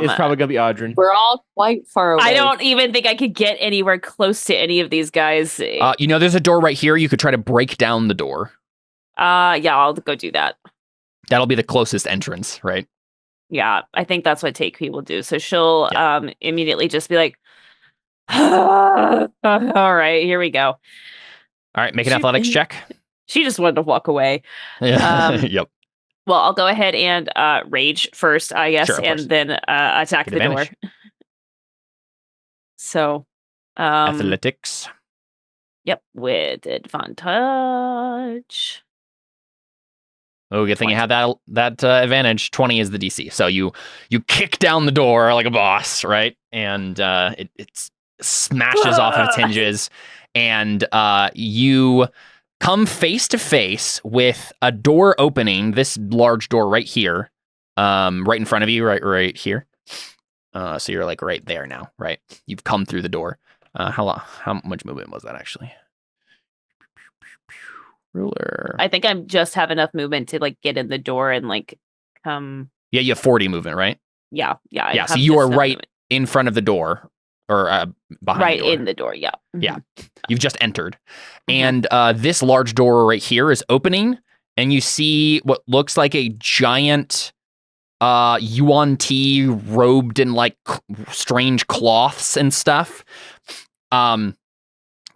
It's probably gonna be Audrey. We're all quite far away. I don't even think I could get anywhere close to any of these guys. There's a door right here. You could try to break down the door. Yeah, I'll go do that. That'll be the closest entrance, right? Yeah, I think that's what Takei will do. So she'll immediately just be like, all right, here we go. All right, make an athletics check. She just wanted to walk away. Yeah. Yep. Well, I'll go ahead and rage first, I guess, Sure, and then attack the door. So, athletics. Yep, with advantage. Oh, good thing you had that advantage. 20 is the DC. So you kick down the door like a boss, right? And it smashes off of its hinges, and you come face to face with a door opening. This large door right here, right in front of you, right here. So you're like right there now, right? You've come through the door. How much movement was that actually? Ruler. I think I just have enough movement to like get in the door and like come. Yeah, you have 40 movement, right? Yeah. Yeah, so you are right in front of the door, or behind right the door. In the door. Yeah. Yeah, you've just entered, and this large door right here is opening, and you see what looks like a giant yuan tea robed in like strange cloths and stuff. Let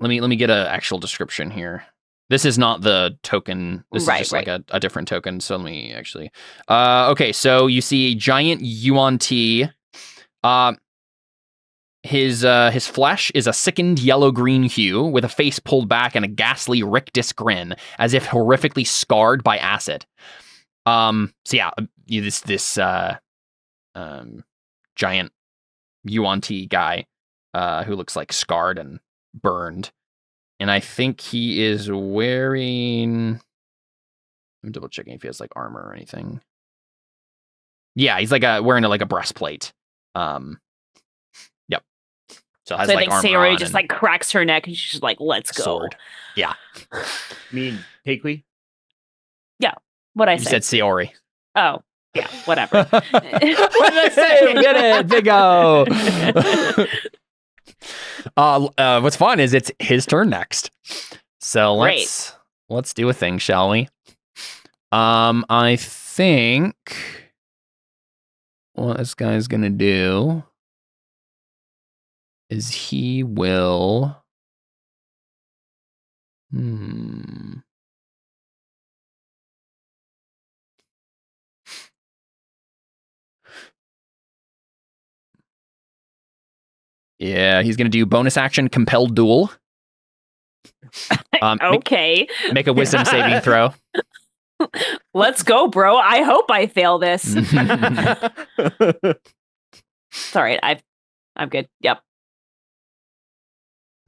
me get an actual description here. This is not the token. This is just like a different token. So let me actually. Okay, so you see a giant yuan tea. His flesh is a sickened yellow-green hue with a face pulled back and a ghastly rictus grin, as if horrifically scarred by acid. So yeah, this giant yuan tea guy who looks like scarred and burned. And I think he is wearing. I'm double checking if he has like armor or anything. Yeah, he's like wearing a breastplate. Yep. So has I like think armor Sayori on just and like cracks her neck and she's just like, "Let's go." sword. Yeah. Takei? Yeah. What I You said Sayori. Oh, yeah. Whatever. What did I say? Get it, Big O. What's fun is it's his turn next. So let's do a thing, shall we? I think what this guy's gonna do is he will. Yeah, he's going to do bonus action compelled duel. Okay. Make a wisdom saving throw. Let's go, bro. I hope I fail this. It's all right. I'm good. Yep.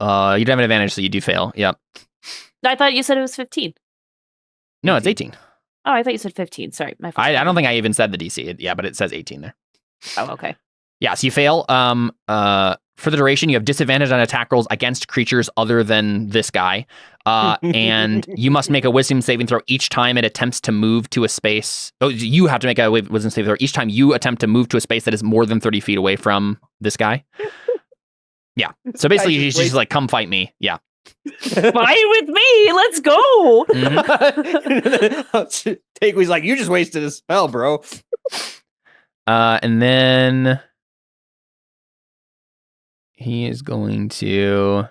You don't have an advantage, so you do fail. Yep. I thought you said it was 15. No, it's 18. Oh, I thought you said 15. Sorry. I don't think I even said the DC. Yeah, but it says 18 there. Oh, okay. Yeah, so you fail. For the duration, you have disadvantage on attack rolls against creatures other than this guy. And you must make a wisdom saving throw each time it attempts to move to a space. Oh, you have to make a wisdom saving throw each time you attempt to move to a space that is more than 30 feet away from this guy. Yeah. So basically, he's just like, come fight me. Yeah. Fight with me. Let's go. Takewee's like, you just wasted a spell, bro. And then he is going to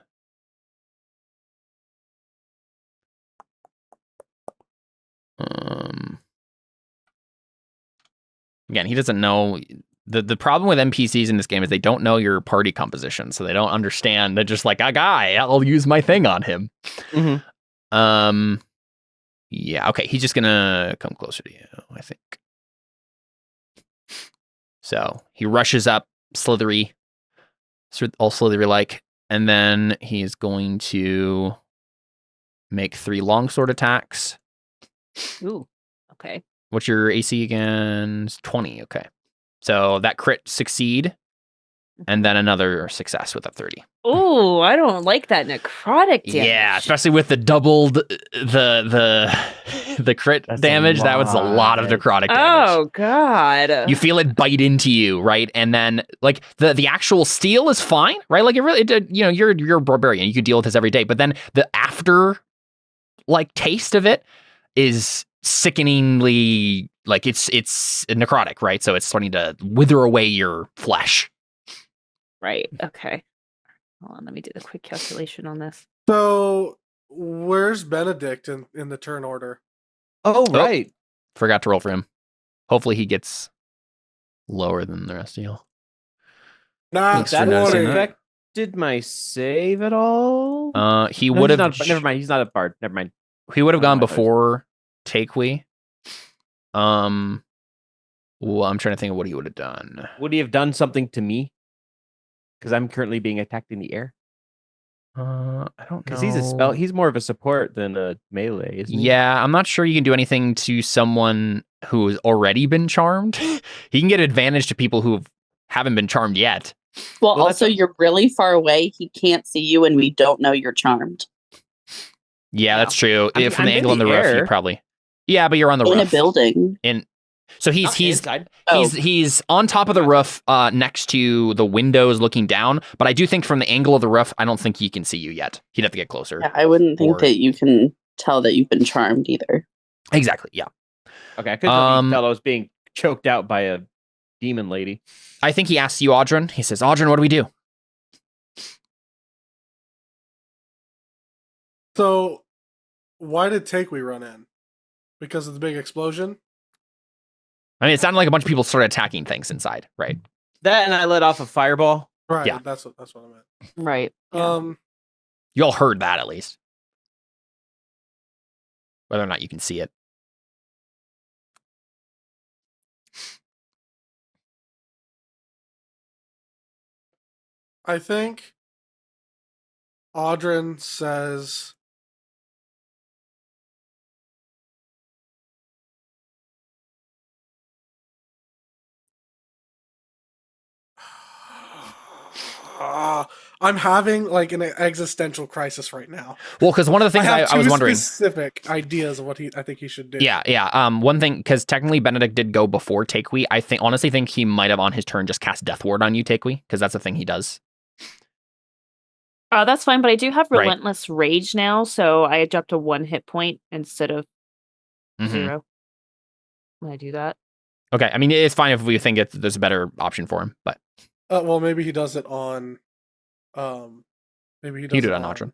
again, he doesn't know. The problem with NPCs in this game is they don't know your party composition, so they don't understand. They're just like, a guy, I'll use my thing on him. Mm-hmm. Yeah, okay, he's just gonna come closer to you, I think. So he rushes up, slithery, all slithery-like, and then he's going to make 3 longsword attacks. Ooh, okay. What's your AC again? 20, okay. So that crit succeed, and then another success with a 30. Oh, I don't like that necrotic damage. Yeah, especially with the doubled the crit damage. That was a lot of necrotic damage. Oh god. You feel it bite into you, right? And then like the actual steel is fine, right? Like you're a barbarian. You could deal with this every day, but then the after like taste of it is sickeningly like it's necrotic, right? So it's starting to wither away your flesh. Right. Okay. Hold on, let me do the quick calculation on this. So where's Benedict in the turn order? Oh, right. Forgot to roll for him. Hopefully he gets lower than the rest of you. Not Thanks for noticing that. affected my save at all? He would have. Never mind. He's not a bard. Never mind. He would have gone my before Takewee. Well, I'm trying to think of what he would have done. Would he have done something to me? Because I'm currently being attacked in the air. I don't know. Because he's a spell. He's more of a support than a melee, isn't he? Yeah, I'm not sure you can do anything to someone who's already been charmed. He can get advantage to people who haven't been charmed yet. Well, also, you're really far away. He can't see you, and we don't know you're charmed. Yeah, that's true. I'm From the in angle on the roof, air. you probably. Yeah, but you're on the roof. In a building. So Not inside. he's on top of the roof, next to the windows, looking down. But I do think from the angle of the roof, I don't think he can see you yet. He'd have to get closer. Yeah, I wouldn't think that you can tell that you've been charmed either. Exactly. Yeah. Okay, I couldn't tell I was being choked out by a demon lady. I think he asks you, Audrin. He says, "Audrin, what do we do?" So why did Takewee run in? Because of the big explosion? I mean, it sounded like a bunch of people started attacking things inside, right? That and I let off a fireball. Right. Yeah. That's what I meant. Right. You all heard that at least. Whether or not you can see it. I think Audrin says I'm having like an existential crisis right now. Well, because one of the things I was wondering, specific ideas of what I think he should do. Yeah. One thing, because technically Benedict did go before Takewee. I honestly think he might have on his turn just cast Death Ward on you, Takewee, because that's the thing he does. That's fine, but I do have Relentless Rage now, so I dropped to 1 hit point instead of 0 when I do that. Okay, I mean, it's fine if we think there's a better option for him, but well, maybe he does it on. Maybe he does. You do it on Audrin.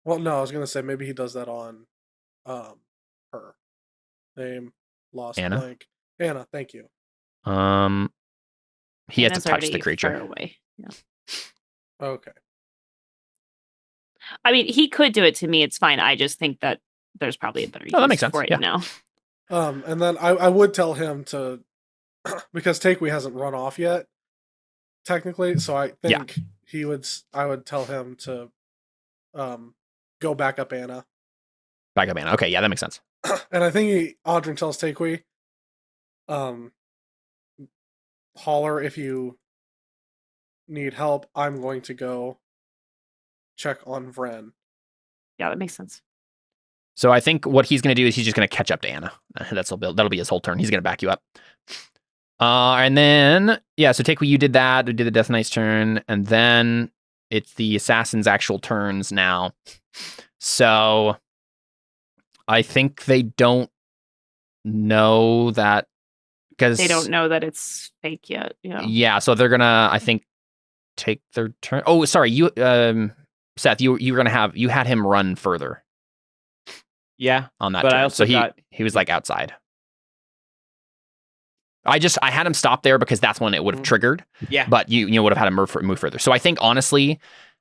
Well, no, I was gonna say maybe he does that on, her name lost Anna? blank. Anna, thank you. He has Anna's to touch the already creature. far away. Yeah. Okay. I mean, he could do it to me. It's fine. I just think that there's probably a better use that makes sense. for it Yeah. now. And then I would tell him to, because Takewee hasn't run off yet, technically. So I think I would tell him to, go back up Anna. Back up Anna. Okay, yeah, that makes sense. And I think Audrin tells Takewee, holler if you need help, I'm going to go check on Vren. Yeah, that makes sense. So I think what he's going to do is he's just going to catch up to Anna. That'll be his whole turn. He's going to back you up. And then, so Takui, you did that. We did the Death Knight's turn. And then it's the assassin's actual turns now. So I think they don't know that, because they don't know that it's fake yet. Yeah, so they're gonna, I think, take their turn. Oh, sorry, you, Seth, you were gonna you had him run further. Yeah, on that but turn. I also he was like outside. I had him stop there because that's when it would have triggered. Yeah, but you would have had him move further. So I think honestly,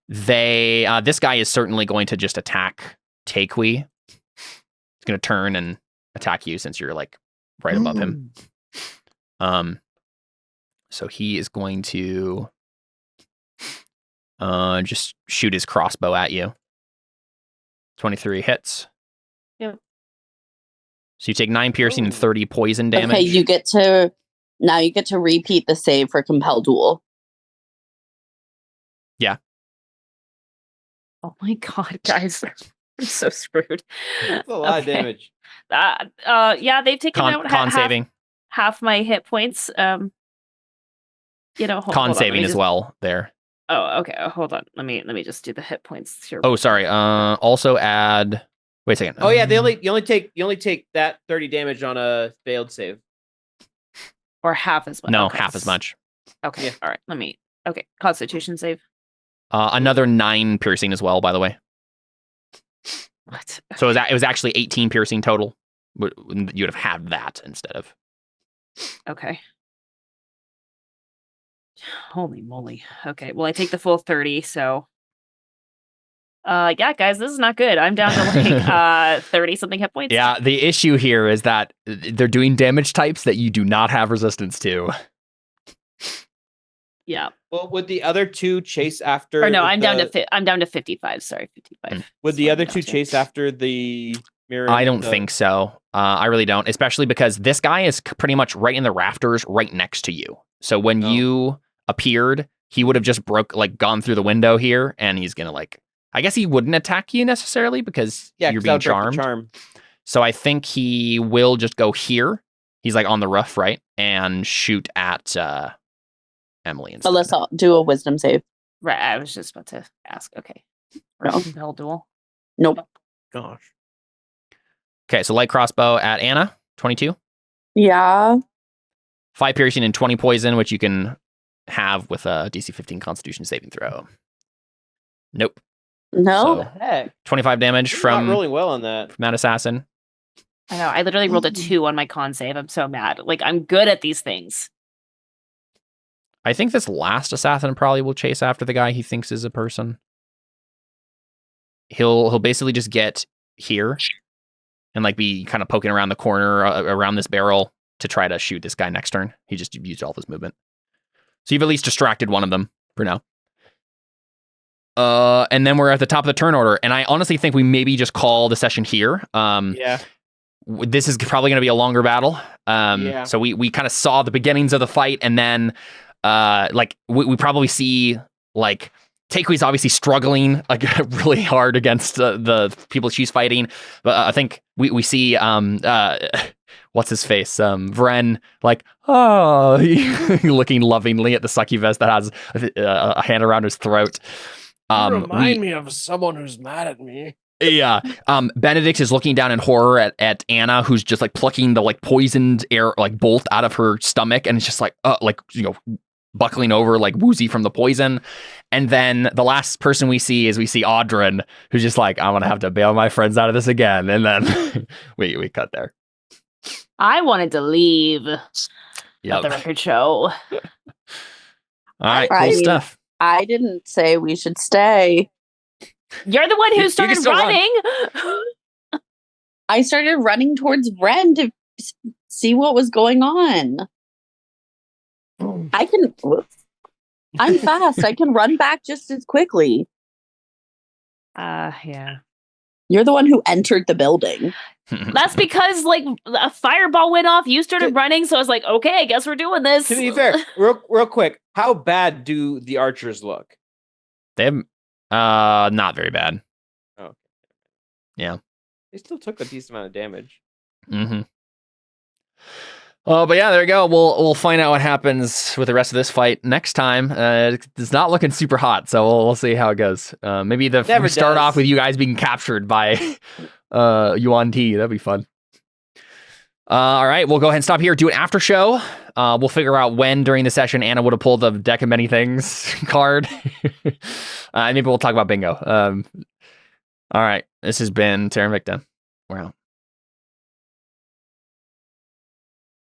this guy is certainly going to just attack Takui. He's going to turn and attack you since you're like right above him. So he is going to just shoot his crossbow at you. 23 hits. Yep. So you take 9 piercing and 30 poison damage. Okay, you get to repeat the save for Compel Duel. Yeah. Oh my god, guys. I'm so screwed. That's a lot of damage. Yeah, they've taken out saving. Half my hit points. Hold saving as well there. Oh, okay. Hold on. Let me just do the hit points here. Oh, sorry. Also add. Wait a second. Oh yeah, you only take that 30 damage on a failed save. Or half as much. No, okay. half as much. Okay. All right. Okay. Constitution save. Another 9 piercing as well, by the way. What? So it was actually 18 piercing total. You would have had that instead of. Okay. Holy moly. Okay. Well, I take the full 30, so. Yeah, guys, this is not good. I'm down to like 30 something hit points. Yeah, the issue here is that they're doing damage types that you do not have resistance to. Yeah. Well, would the other two chase after? Or no, I'm down to 55. Sorry, 55. Would the other two chase after the mirror? I don't think so. I really don't, especially because this guy is pretty much right in the rafters, right next to you. So when you appeared, he would have just gone through the window here, and he's gonna I guess he wouldn't attack you necessarily because you're being charmed. So I think he will just go here. He's like on the roof, right? And shoot at Emily instead. But let's all do a wisdom save. Right, I was just about to ask. Okay. No. Compel duel. Nope. Gosh. Okay, so light crossbow at Anna, 22. Yeah. 5 piercing and 20 poison, which you can have with a DC 15 Constitution saving throw. Nope. No. So, Heck. 25 damage from not rolling well on that. From that assassin. I know. I literally rolled a 2 on my con save. I'm so mad. I'm good at these things. I think this last assassin probably will chase after the guy he thinks is a person. He'll basically just get here and be kind of poking around the corner around this barrel to try to shoot this guy next turn. He just used all this movement. So you've at least distracted one of them for now. And then we're at the top of the turn order, and I honestly think we maybe just call the session here. Yeah. This is probably going to be a longer battle. So we kind of saw the beginnings of the fight, and then we probably see Takui's obviously struggling really hard against the people she's fighting, but I think we see what's his face, Vren, looking lovingly at the succubus that has a hand around his throat. Remind me of someone who's mad at me. Yeah. Benedict is looking down in horror at Anna, who's just plucking the poisoned air bolt out of her stomach, and it's just buckling over woozy from the poison. And then the last person we see Audrin, who's just I'm gonna have to bail my friends out of this again. And then we cut there. I wanted to leave. Yep. At the record show. All right, cool stuff. I didn't say we should stay. You're the one who started running. I started running towards Vren to see what was going on. I'm fast. I can run back just as quickly. Yeah. You're the one who entered the building. That's because like a fireball went off. You started running, so I was like, okay, I guess we're doing this. To be fair, real quick, how bad do the archers look? They have not very bad. Oh, yeah. They still took a decent amount of damage. Mm-hmm. Oh, but yeah, there we go. We'll find out what happens with the rest of this fight next time. It's not looking super hot, so we'll see how it goes. Maybe we start off with you guys being captured by Yuan Ti. That'd be fun. All right, we'll go ahead and stop here. Do an after show. We'll figure out when during the session Anna would have pulled the Deck of Many Things card. Maybe we'll talk about bingo. All right, this has been Terra Invicta. We're out.